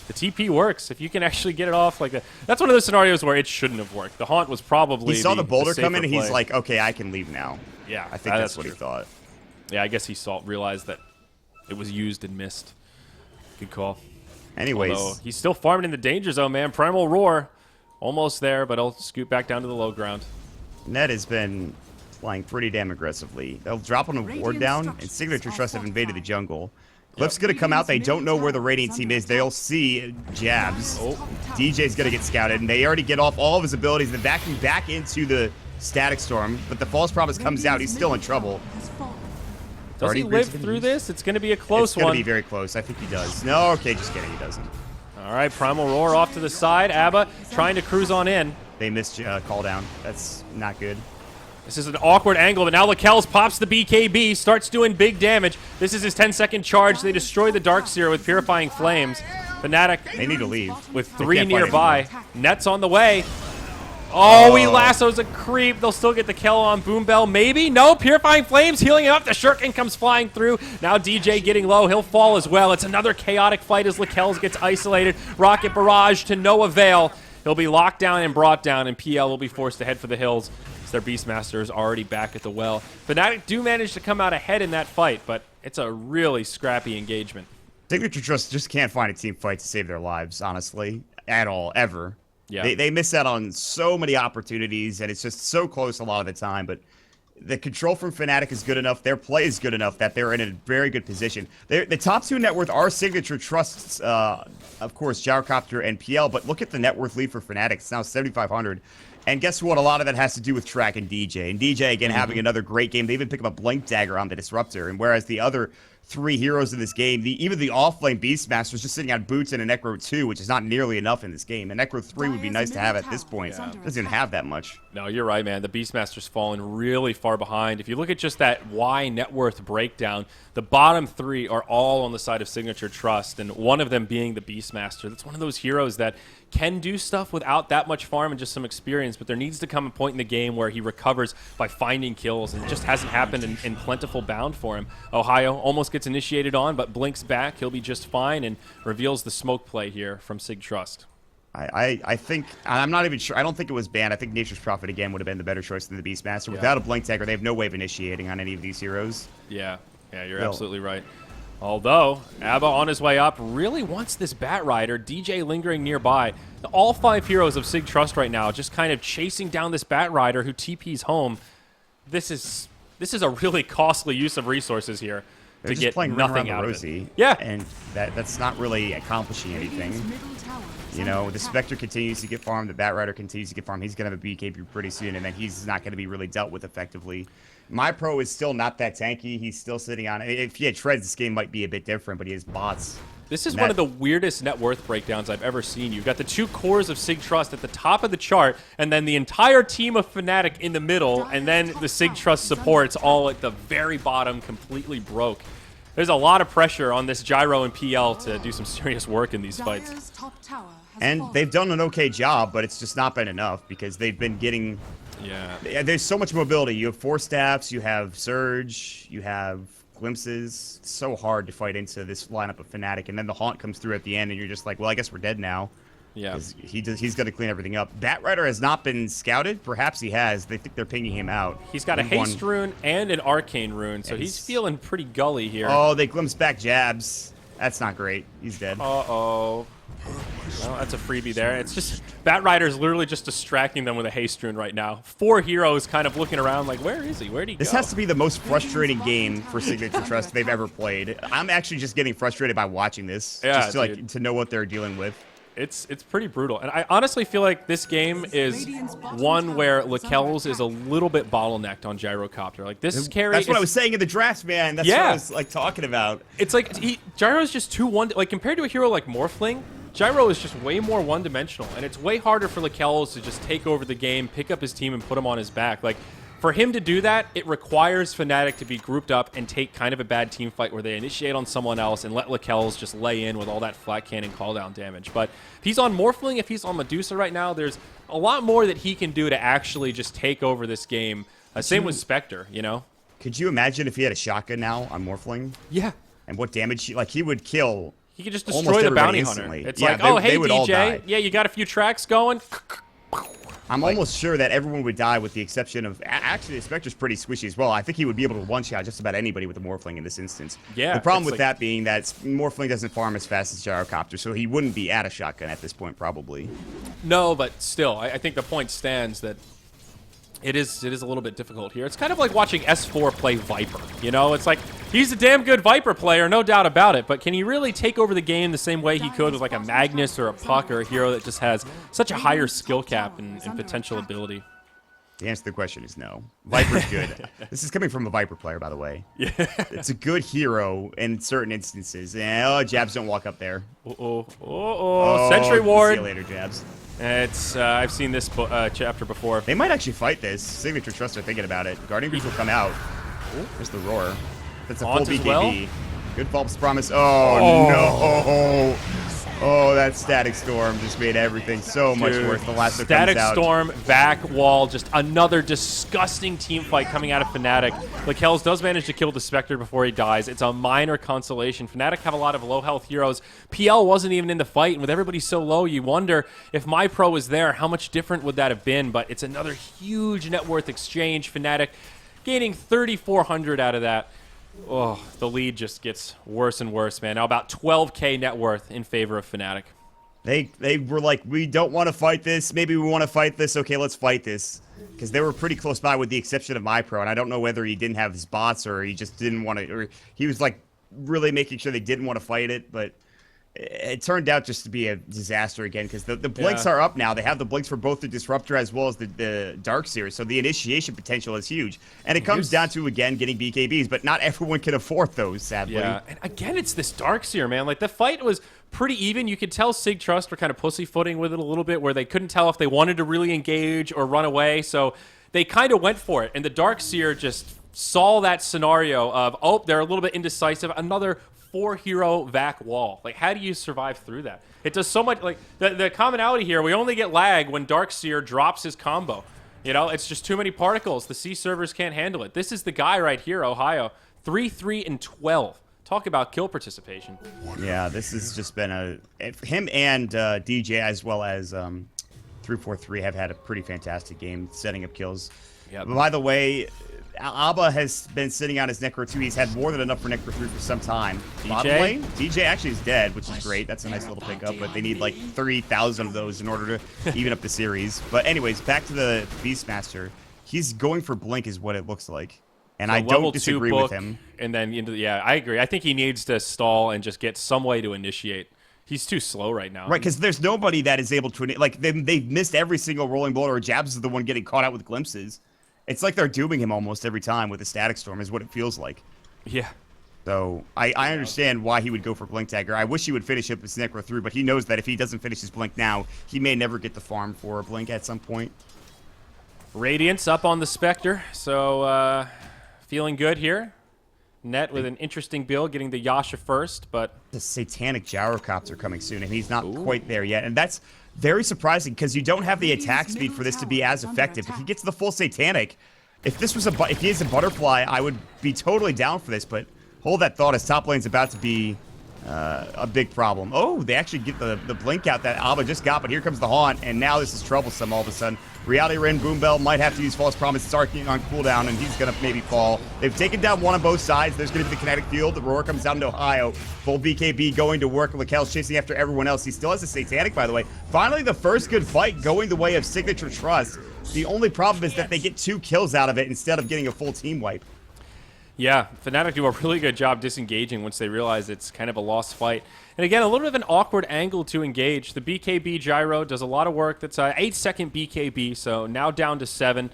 the TP works. If you can actually get it off like that. That's one of those scenarios where it shouldn't have worked. The haunt was probably he saw the boulder come in, and play. he's like, okay, I can leave now. Yeah, I think that's what he thought. Yeah, I guess he realized that it was used and missed. Good call. Anyways. Although he's still farming in the danger zone, man. Primal Roar, almost there, but he'll scoot back down to the low ground. Ned has been... flying pretty damn aggressively. They'll drop on a ward down, and Sig.Trust have invaded the jungle. Cliff's going to come out. They don't know where the Radiant team is. They'll see Jabs. DJ's going to get scouted, and they already get off all of his abilities and vacuum back into the Static Storm. But the False Promise comes out. He's still in trouble. Does he live through this? It's going to be a close one. It's going to be very close. I think he does. No, okay, just kidding. He doesn't. All right, Primal Roar off to the side. Abba trying to cruise on in. They missed call down. That's not good. This is an awkward angle, but now Lakelz pops the BKB, starts doing big damage. This is his 10-second charge. They destroy the Darkseer with Purifying Flames. Fnatic, they need to leave. With 3 nearby. Net's on the way. Oh, he lassos a creep. They'll still get the kill on Boombell. Maybe? No. Purifying Flames healing him up. The Shuriken comes flying through. Now DJ getting low. He'll fall as well. It's another chaotic fight as Lakelz gets isolated. Rocket Barrage to no avail. He'll be locked down and brought down, and PL will be forced to head for the hills. Their Beastmaster is already back at the well. Fnatic do manage to come out ahead in that fight, but it's a really scrappy engagement. Sig.Trust just can't find a team fight to save their lives, honestly, at all, ever. Yeah. They miss out on so many opportunities, and it's just so close a lot of the time, but the control from Fnatic is good enough, their play is good enough that they're in a very good position. The top 2 net worth are Sig.Trust's, of course, Gyrocopter and PL, but look at the net worth lead for Fnatic. It's now 7,500. And guess what? A lot of that has to do with Track and DJ. And DJ, again, having another great game. They even pick up a Blink Dagger on the Disruptor. And whereas the other 3 heroes in this game, even the off-lane Beastmaster is just sitting on Boots and a Necro 2, which is not nearly enough in this game. And Necro 3 would be nice to have at this point. Doesn't even have that much. No, you're right, man. The Beastmaster's fallen really far behind. If you look at just that Y net worth breakdown, the bottom 3 are all on the side of Sig.Trust, and one of them being the Beastmaster. That's one of those heroes that can do stuff without that much farm and just some experience, but there needs to come a point in the game where he recovers by finding kills, and it just hasn't happened in plentiful bound for him. Ohio almost gets initiated on, but blinks back. He'll be just fine and reveals the smoke play here from Sig.Trust. I think, I'm not even sure. I don't think it was banned. I think Nature's Prophet again would have been the better choice than the Beastmaster. Without a Blink Dagger, they have no way of initiating on any of these heroes. Yeah, you're absolutely right. Although, Abba on his way up really wants this Bat Rider, DJ lingering nearby. All 5 heroes of Sig.Trust right now just kind of chasing down this Bat Rider who TP's home. This is a really costly use of resources here to get nothing out of it. Yeah. And that's not really accomplishing anything. You know, the Spectre continues to get farmed, the Bat Rider continues to get farmed. He's going to have a BKB pretty soon, and then he's not going to be really dealt with effectively. My Pro is still not that tanky. He's still sitting on it. If he had Treads, this game might be a bit different, but he has bots. This is one of the weirdest net worth breakdowns I've ever seen. You've got the 2 cores of Sig.Trust at the top of the chart, and then the entire team of Fnatic in the middle, and then the Sig.Trust supports all at the very bottom, completely broke. There's a lot of pressure on this Gyro and PL to do some serious work in these fights. And they've done an okay job, but it's just not been enough because they've been getting... Yeah. There's so much mobility. You have 4 staffs, you have Surge, you have Glimpses. It's so hard to fight into this lineup of Fnatic, and then the Haunt comes through at the end, and you're just like, well, I guess we're dead now. Yeah. He's going to clean everything up. Bat Rider has not been scouted. Perhaps he has. They think they're pinging him out. He's got a Haste rune and an Arcane rune, so he's feeling pretty gully here. Oh, they glimpse back jabs. That's not great. He's dead. Uh-oh. Well, that's a freebie there. It's just Bat Rider's literally just distracting them with a Haste rune right now. 4 heroes kind of looking around like, where is he? Where'd he go? This has to be the most frustrating game for Sig.Trust they've ever played. I'm actually just getting frustrated by watching this. Yeah, just to know what they're dealing with. It's pretty brutal. And I honestly feel like this game is one where Lakel's is a little bit bottlenecked on Gyrocopter. Like, this carry That's what I was saying in the draft, man. That's what I was, like, talking about. It's like, Gyro's just too like, compared to a hero like Morphling, Gyro is just way more one-dimensional, and it's way harder for Lakel's to just take over the game, pick up his team, and put him on his back. Like, for him to do that, it requires Fnatic to be grouped up and take kind of a bad team fight where they initiate on someone else and let Lakel's just lay in with all that flat cannon call-down damage. But if he's on Morphling, if he's on Medusa right now, there's a lot more that he can do to actually just take over this game. Same with Spectre, you know? Could you imagine if he had a shotgun now on Morphling? Yeah. And what damage he would kill. He could just destroy the bounty hunter. It's like, oh, hey, DJ. Yeah, you got a few tracks going. I'm almost sure that everyone would die with the exception of... Actually, the Spectre's pretty squishy as well. I think he would be able to one-shot just about anybody with the Morphling in this instance. Yeah. The problem with that being that Morphling doesn't farm as fast as Gyrocopter, so he wouldn't be at a shotgun at this point, probably. No, but still, I think the point stands that it is a little bit difficult here. It's kind of like watching S4 play Viper, you know? It's like, he's a damn good Viper player, no doubt about it, but can he really take over the game the same way he could with like a Magnus or a Puck or a hero that just has such a higher skill cap and potential ability? The answer to the question is no. Viper's good. This is coming from a Viper player, by the way. Yeah. It's a good hero in certain instances. And, jabs don't walk up there. Sentry Ward. See you later, jabs. It's I've seen this chapter before. They might actually fight this. Sig.Trust are thinking about it. Guardian Greaves will come out. There's the roar. That's a full BKB. Well. Good false promise. Oh, no. Oh, that Static Storm just made everything so much worse. The lasso Static comes out. Storm, back wall, just another disgusting team fight coming out of Fnatic. Lakel's does manage to kill the Spectre before he dies. It's a minor consolation. Fnatic have a lot of low health heroes. PL wasn't even in the fight, and with everybody so low, you wonder if My Pro was there, how much different would that have been? But it's another huge net worth exchange. Fnatic gaining 3,400 out of that. Oh, the lead just gets worse and worse, man. Now about 12K net worth in favor of Fnatic. They were like, we don't want to fight this. Maybe we want to fight this. Okay, let's fight this. Because they were pretty close by with the exception of My Pro. And I don't know whether he didn't have his bots or he just didn't want to. Or he was like really making sure they didn't want to fight it. But it turned out just to be a disaster again because the blinks are up now. They have the blinks for both the Disruptor as well as the Darkseer, so the initiation potential is huge. And it comes down to, again, getting BKBs, but not everyone can afford those, sadly. Yeah, and again, it's this Darkseer, man. Like, the fight was pretty even. You could tell Sig.Trust were kind of pussyfooting with it a little bit, where they couldn't tell if they wanted to really engage or run away, so they kind of went for it. And the Darkseer just saw that scenario of, oh, they're a little bit indecisive. Another 4-hero vac wall. Like, how do you survive through that? It does so much. Like, the commonality here, we only get lag when Darkseer drops his combo. You know, it's just too many particles. The C servers can't handle it. This is the guy right here, Ohio. 3-3-12 Talk about kill participation. Yeah, this has just been him and DJ as well as 343 have had a pretty fantastic game setting up kills. Yep. By the way, Abba has been sitting on his Necro 2. He's had more than enough for Necro 3 for some time. Bottom lane, DJ actually is dead, which is great. That's a nice little pickup, but they need like 3,000 of those in order to even up the series. But anyways, back to the Beastmaster. He's going for Blink is what it looks like. And so I don't disagree with him. And then yeah, I agree. I think he needs to stall and just get some way to initiate. He's too slow right now. Right, because there's nobody that is able to, like, they've missed every single rolling bullet, or Jabs is the one getting caught out with glimpses. It's like they're dooming him almost every time with a Static Storm is what it feels like. Yeah. So I understand why he would go for Blink Dagger. I wish he would finish up his Necro 3, but he knows that if he doesn't finish his Blink now, he may never get the farm for a Blink at some point. Radiance up on the Spectre, so feeling good here. Net with an interesting build, getting the Yasha first, but... The Satanic Gyrocopter coming soon, and he's not quite there yet. And that's very surprising, because you don't have the attack speed for this to be as effective. If he gets the full Satanic, if he is a Butterfly, I would be totally down for this, but hold that thought, as top lane's about to be a big problem. Oh, they actually get the Blink out that Abba just got, but here comes the Haunt, and now this is troublesome all of a sudden. Reality Rin, Boombell might have to use False Promise. It's arcing on cooldown, and he's going to maybe fall. They've taken down one on both sides. There's going to be the kinetic field. The Roar comes down to Ohio. Full BKB going to work. Lakel's chasing after everyone else. He still has a Satanic, by the way. Finally, the first good fight going the way of Sig.Trust. The only problem is that they get 2 kills out of it instead of getting a full team wipe. Yeah, Fnatic do a really good job disengaging once they realize it's kind of a lost fight. And again, a little bit of an awkward angle to engage. The BKB gyro does a lot of work. That's an 8-second BKB, so now down to 7.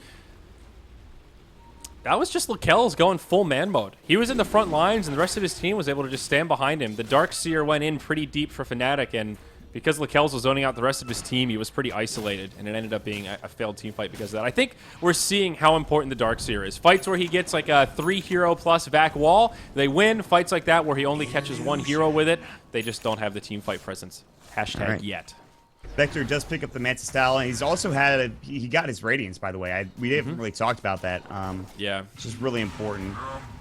That was just Lakel's going full man mode. He was in the front lines, and the rest of his team was able to just stand behind him. The Darkseer went in pretty deep for Fnatic, and because Lakel's was zoning out the rest of his team, he was pretty isolated, and it ended up being a failed team fight because of that. I think we're seeing how important the Darkseer is. Fights where he gets like a 3-hero plus vac wall, they win. Fights like that where he only catches 1 hero with it, they just don't have the team fight presence. Hashtag yet. Spectre does pick up the Manta style, and he's also had he got his Radiance, by the way. We haven't really talked about that. Yeah, which is really important.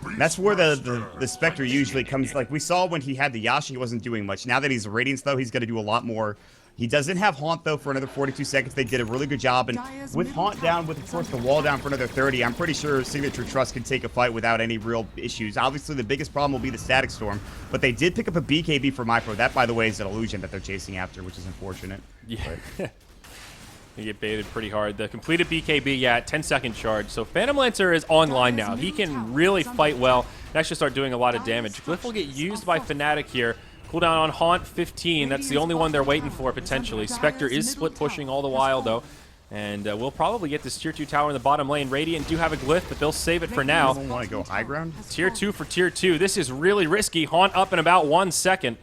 And that's where the Spectre usually comes. Like we saw when he had the Yasha, he wasn't doing much. Now that he's a Radiance, though, he's going to do a lot more. He doesn't have Haunt, though, for another 42 seconds. They did a really good job. And with Haunt down, with, of course, the wall down for another 30, I'm pretty sure Sig.Trust can take a fight without any real issues. Obviously, the biggest problem will be the Static Storm. But they did pick up a BKB for MyPro. That, by the way, is an illusion that they're chasing after, which is unfortunate. Yeah. They get baited pretty hard. The completed BKB, yeah, 10-second charge. So Phantom Lancer is online now. He can really fight well and actually start doing a lot of damage. Glyph will get used by Fnatic here. Cooldown on Haunt, 15. That's the only one they're waiting for, potentially. Spectre is split pushing all the while, though. And we'll probably get this Tier 2 tower in the bottom lane. Radiant do have a Glyph, but they'll save it for now. Don't want to go high ground? Tier 2 for Tier 2. This is really risky. Haunt up in about 1 second.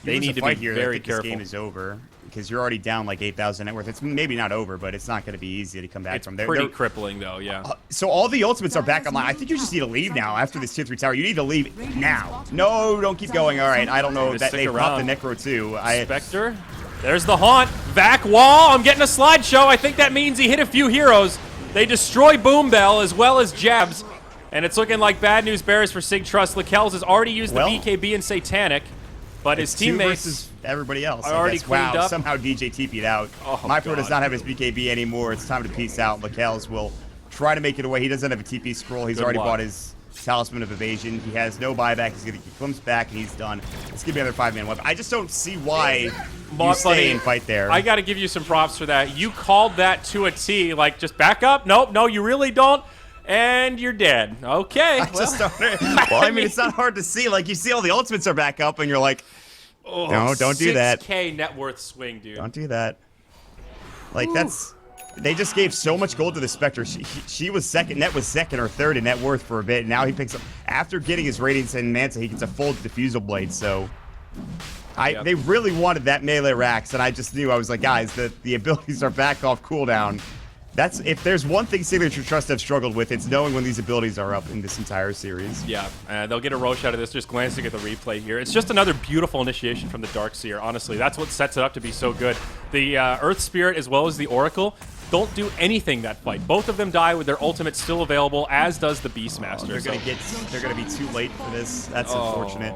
They need to be very careful. This game is over because you're already down like 8,000 net worth. It's maybe not over, but it's not going to be easy to come back from there. It's pretty crippling, though, yeah. So all the ultimates are back online. I think you just need to leave now after this Tier 3 tower. You need to leave now. No, don't keep going. All right, I don't know. That they popped the Necro, too. Spectre. There's the Haunt. Vac wall. I'm getting a slideshow. I think that means he hit a few heroes. They destroy Boombell as well as Jabs. And it's looking like bad news bears for Sig.Trust. Lakel's has already used the BKB and Satanic. But his teammates versus everybody else are already cleaned up. Somehow DJ TP'd out. MyPro does not have his BKB anymore. It's time to peace out. Lakel's will try to make it away. He doesn't have a TP scroll. He's already bought his Talisman of Evasion. He has no buyback. He's going to glimpse back, and he's done. It's going to be another 5-man weapon. I just don't see why you stay and fight there. I got to give you some props for that. You called that to a T. Like, just back up. Nope, no, you really don't. And you're dead. Okay. I mean, it's not hard to see. Like, you see all the ultimates are back up, and you're like, no, don't do that. 6K net worth swing, dude. Don't do that. Like, they just gave so much gold to the Spectre. She was second. Net was second or third in net worth for a bit. Now he picks up, after getting his Radiance and Manta, he gets a full Diffusal Blade. So, they really wanted that melee Rax, and I just knew. I was like, guys, the abilities are back off cooldown. If there's one thing Sig.Trust have struggled with, it's knowing when these abilities are up in this entire series. Yeah, they'll get a Roche out of this, just glancing at the replay here. It's just another beautiful initiation from the Darkseer, honestly. That's what sets it up to be so good. The Earth Spirit as well as the Oracle, don't do anything that fight. Both of them die with their ultimates still available, as does the Beastmaster. They're gonna be too late for this. That's unfortunate.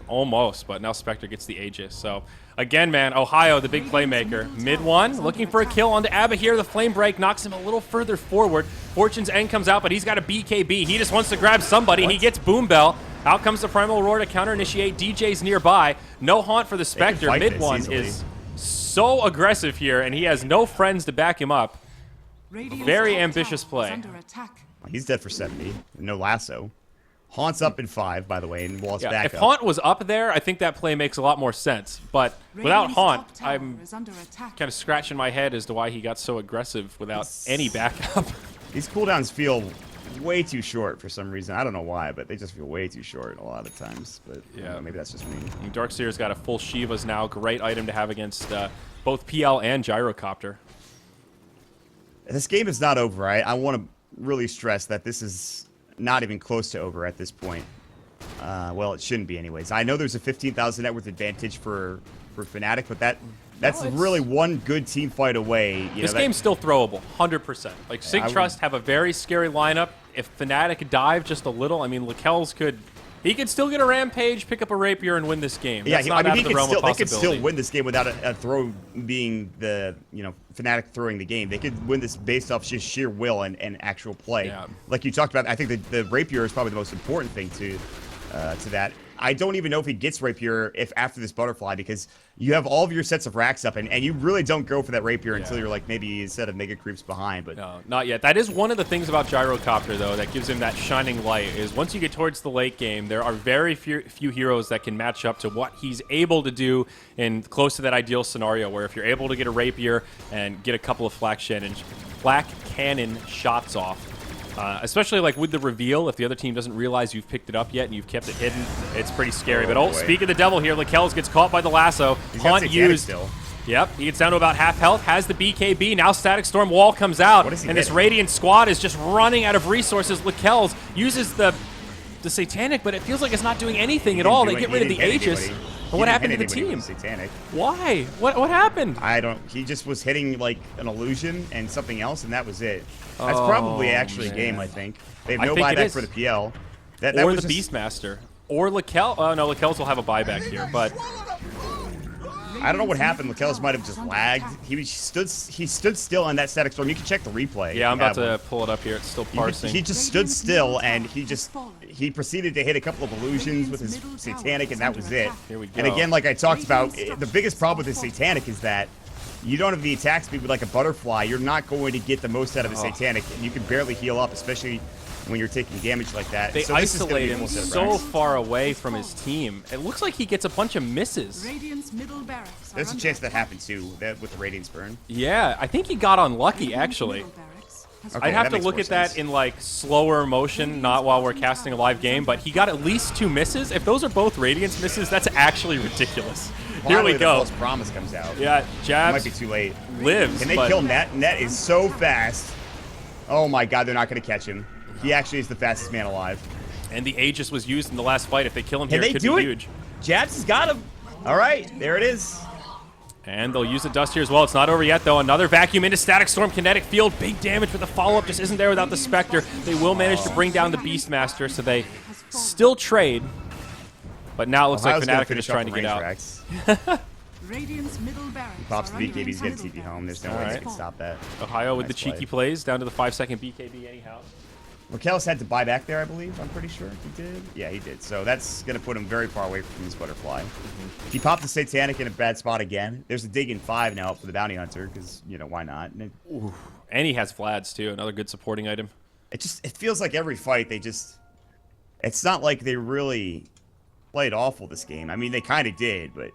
Almost, but now Spectre gets the Aegis. So again, man, Ohio, the big playmaker. Mid one, looking for a kill onto Abba here. The flame break knocks him a little further forward. Fortune's End comes out, but he's got a BKB. He just wants to grab somebody. He gets Boom Bell. Out comes the Primal Roar to counter-initiate. DJ's nearby. No haunt for the Spectre. Mid one is so aggressive here, and he has no friends to back him up. Very ambitious play. He's dead for 70. No lasso. Haunt's up in 5, by the way, and Wall's back if up. Haunt was up there, I think that play makes a lot more sense. But without Haunt, I'm kind of scratching my head as to why he got so aggressive without any backup. These cooldowns feel way too short for some reason. I don't know why, but they just feel way too short a lot of times. But yeah, maybe that's just me. Darkseer's got a full Shivas now. Great item to have against both PL and Gyrocopter. This game is not over. I want to really stress that this is not even close to over at this point. Well, it shouldn't be anyways. I know there's a 15,000 net worth advantage for Fnatic, but that's really one good team fight away. This game's still throwable, 100%. Like, Sig.Trust have a very scary lineup. If Fnatic dive just a little, I mean, Lakel's could still get a Rampage, pick up a Rapier, and win this game. That's not out of the realm of possibility. They could still win this game without a throw being the, Fnatic throwing the game. They could win this based off just sheer will and actual play. Yeah. Like you talked about, I think the Rapier is probably the most important thing to that. I don't even know if he gets Rapier after this Butterfly, because you have all of your sets of racks up, and you really don't go for that Rapier until you're like maybe a set of Mega Creeps behind. But no, not yet. That is one of the things about Gyrocopter, though, that gives him that shining light, is once you get towards the late game, there are very few heroes that can match up to what he's able to do in close to that ideal scenario, where if you're able to get a Rapier and get a couple of Flak Cannon shots off, especially like with the reveal, if the other team doesn't realize you've picked it up yet and you've kept it hidden, it's pretty scary. But speak of the devil here, Lakel's gets caught by the lasso. Haunt used. Yep, he gets down to about half health, has the BKB. Now Static Storm Wall comes out, and this Radiant squad is just running out of resources. Lakel's uses the Satanic, but it feels like it's not doing anything at all. They get rid of the Aegis. But what happened to the team? Satanic. Why? What happened? He just was hitting like an illusion and something else, and that was it. That's probably actually a game, I think. They have no buyback for the PL. Or the Beastmaster. Or Lakel. Oh, no, Lakel's will have a buyback here, but I don't know what happened. Lakel's might have just lagged. He stood still on that Static Storm. You can check the replay. Yeah, I'm about to pull it up here. It's still parsing. He just stood still, and he proceeded to hit a couple of illusions with his Satanic, and that was it. Here we go. And again, like I talked about, the biggest problem with the Satanic is that you don't have the attack speed with like a Butterfly. You're not going to get the most out of a Satanic, and you can barely heal up, especially when you're taking damage like that. They isolate him so far away from his team. It looks like he gets a bunch of misses. There's a chance that happened too, with the Radiance burn. Yeah, I think he got unlucky, actually. Okay, I'd have to look at that in like slower motion, not while we're casting a live game, but he got at least 2 misses. If those are both Radiance misses, that's actually ridiculous. Here we go. The Promise comes out. Yeah, jabs. Might be too late. Lives. Can they kill Net? Net is so fast. Oh my god, they're not going to catch him. He actually is the fastest man alive. And the Aegis was used in the last fight. If they kill him here, it could be huge. Jabs has got him. All right, there it is. And they'll use the dust here as well. It's not over yet, though. Another vacuum into Static Storm Kinetic Field. Big damage, but the follow-up just isn't there without the Spectre. They will manage to bring down the Beastmaster, so they still trade. But now it looks like Fnatic are just trying to get out. He pops the BKB, he's getting TP home. There's no way they can stop that. Ohio with the cheeky plays, down to the 5-second BKB anyhow. Lakel's had to buy back there, I believe. I'm pretty sure he did. Yeah, he did. So that's going to put him very far away from this Butterfly. He popped the Satanic in a bad spot again. There's a dig in 5 now for the Bounty Hunter, because, why not? And he has Vlads, too. Another good supporting item. It feels like every fight, it's not like they really played awful this game. I mean, they kind of did, but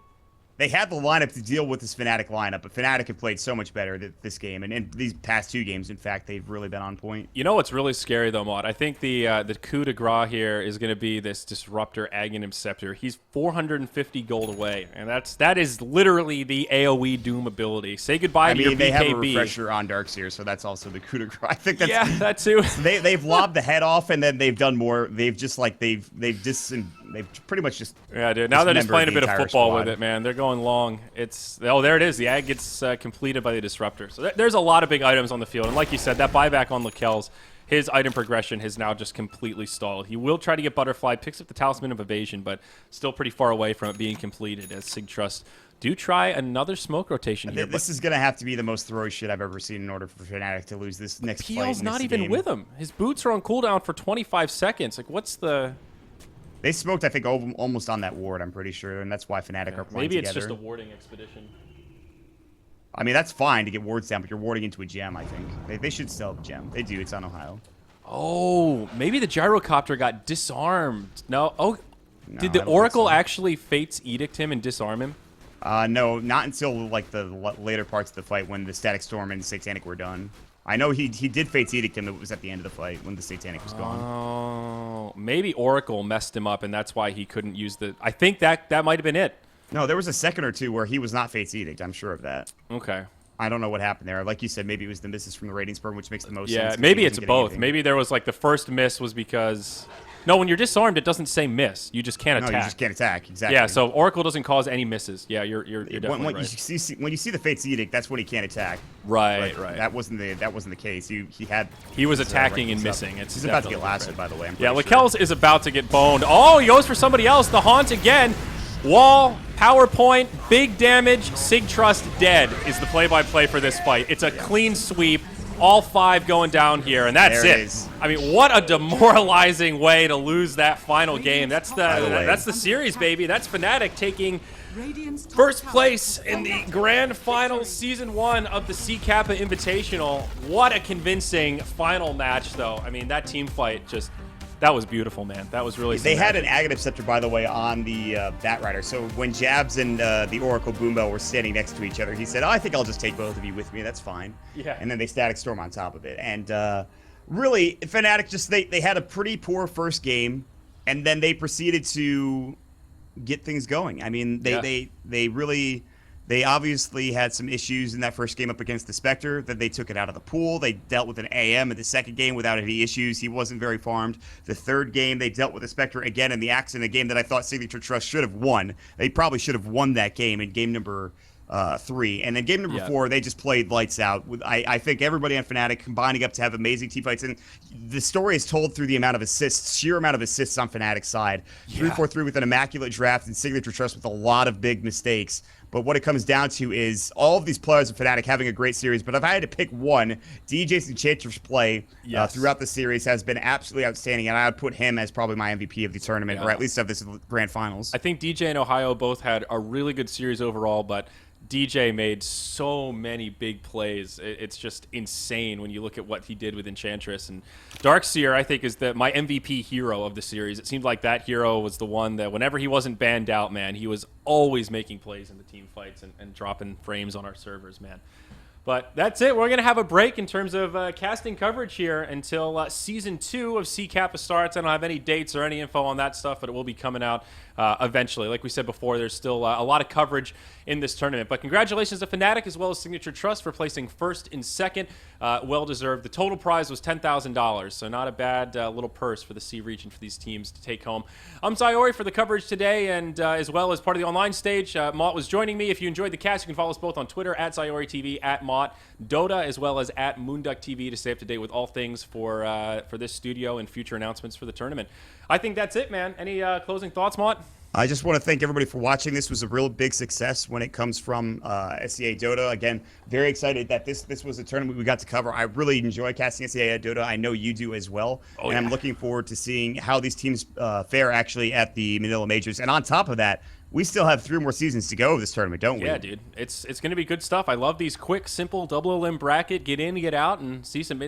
they had the lineup to deal with this Fnatic lineup, but Fnatic have played so much better this game, and in these past 2 games, in fact, they've really been on point. You know what's really scary, though, Maud? I think the coup de grace here is going to be this Disruptor Aghanim Scepter. He's 450 gold away, and that is literally the AoE Doom ability. Say goodbye to your BKB. They have a refresher on Darkseer, so that's also the coup de grace. I think that's... Yeah, that too. They've lobbed the head off, and then they've done more. They've just, they've they've pretty much just dude. Now they're just playing a bit of football squad with it, man. They're going long. There it is. The ag gets completed by the disruptor. So there's a lot of big items on the field, and like you said, that buyback on Lakel's, his item progression has now just completely stalled. He will try to get Butterfly, picks up the Talisman of Evasion, but still pretty far away from it being completed as Sig.Trust do try another smoke rotation here. This is going to have to be the most throw shit I've ever seen in order for Fnatic to lose this next fight. PL's not even with him. His boots are on cooldown for 25 seconds. Like, what's the... They smoked, I think, almost on that ward, I'm pretty sure, and that's why Fnatic are playing Maybe together. it's just a warding expedition. I mean, that's fine to get wards down, but you're warding into a gem, I think. They should still have a gem. They do. It's on Ohio. Oh, maybe the gyrocopter got disarmed. No. Oh, did the Oracle actually Fate's Edict him and disarm him? No, not until like the later parts of the fight when the Static Storm and Satanic were done. I know he did Fate's Edict him. It was at the end of the fight when the Satanic was gone. Oh, maybe Oracle messed him up, and that's why he couldn't use the... I think that might have been it. No, there was a second or two where he was not Fate's Edict. I'm sure of that. Okay. I don't know what happened there. Like you said, maybe it was the misses from the ratings burn, which makes the most sense. Yeah, maybe it's both. Anything. Maybe there was like the first miss was because... No, when you're disarmed, it doesn't say miss. You just can't attack. No, you just can't attack. Exactly. Yeah, so Oracle doesn't cause any misses. Yeah, you're definitely when right. When you see the Fate's Edict, that's when he can't attack. Right. That wasn't the case. He was attacking and missing. He's about to get lasted, by the way. Yeah, Lakel's is about to get boned. Oh, he goes for somebody else. The Haunt again. Wall, PowerPoint, big damage. Sig.Trust dead is the play-by-play for this fight. It's a clean sweep. All 5 going down here, and that's it. I mean, what a demoralizing way to lose that final game. That's the series, baby. That's Fnatic taking first place in the grand final season 1 of the Kappa Invitational. What a convincing final match, though. I mean, that team fight just... That was beautiful, man. That was really... They had an Aghanim Scepter, by the way, on the Batrider. So when Jabs and the Oracle Boombell were standing next to each other, he said, I think I'll just take both of you with me. That's fine. Yeah. And then they Static Storm on top of it. And really, Fnatic just... They had a pretty poor first game, and then they proceeded to get things going. I mean, they really... They obviously had some issues in that first game up against the Spectre. Then they took it out of the pool. They dealt with an AM in the second game without any issues. He wasn't very farmed. The third game, they dealt with the Spectre again in the Axe in a game that I thought Sig.Trust should have won. They probably should have won that game in game number 3. And then game number 4, they just played lights out. I think everybody on Fnatic combining up to have amazing team fights. And the story is told through the amount of assists, sheer amount of assists on Fnatic's side. 3-4-3 with an immaculate draft and Sig.Trust with a lot of big mistakes. But what it comes down to is all of these players of Fnatic having a great series. But if I had to pick one, DJ's Enchantress play throughout the series has been absolutely outstanding. And I would put him as probably my MVP of the tournament, or at least of this grand finals. I think DJ and Ohio both had a really good series overall, but DJ made so many big plays. It's just insane when you look at what he did with Enchantress. And Darkseer, I think, is my MVP hero of the series. It seemed like that hero was the one that whenever he wasn't banned out, man, he was always making plays in the team fights and dropping frames on our servers, man. But that's it. We're going to have a break in terms of casting coverage here until Season 2 of Kappa starts. I don't have any dates or any info on that stuff, but it will be coming out eventually. Like we said before, there's still a lot of coverage in this tournament. But congratulations to Fnatic as well as Sig.Trust for placing first and second. Well-deserved. The total prize was $10,000, so not a bad little purse for the C region for these teams to take home. I'm Sayori for the coverage today, and as well as part of the online stage, Mott was joining me. If you enjoyed the cast, you can follow us both on Twitter, at SaoriTV, at Mott, Dota, as well as at moonducktv to stay up to date with all things for this studio and future announcements for the tournament. I think that's it, man. Any closing thoughts, Mott? I just want to thank everybody for watching. This was a real big success when it comes from SEA Dota. Again, very excited that this was a tournament we got to cover. I really enjoy casting SEA Dota. I know you do as well. I'm looking forward to seeing how these teams fare actually at the Manila Majors. And on top of that, we still have 3 more seasons to go of this tournament, don't we? Yeah, dude. It's going to be good stuff. I love these quick, simple double limb bracket. Get in, get out, and see some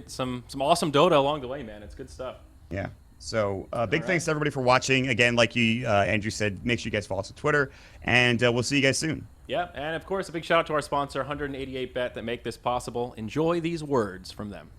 awesome Dota along the way, man. It's good stuff. Yeah. So big thanks to everybody for watching. Again, like you, Andrew said, make sure you guys follow us on Twitter, and we'll see you guys soon. Yeah, and of course, a big shout out to our sponsor, 188bet, that make this possible. Enjoy these words from them.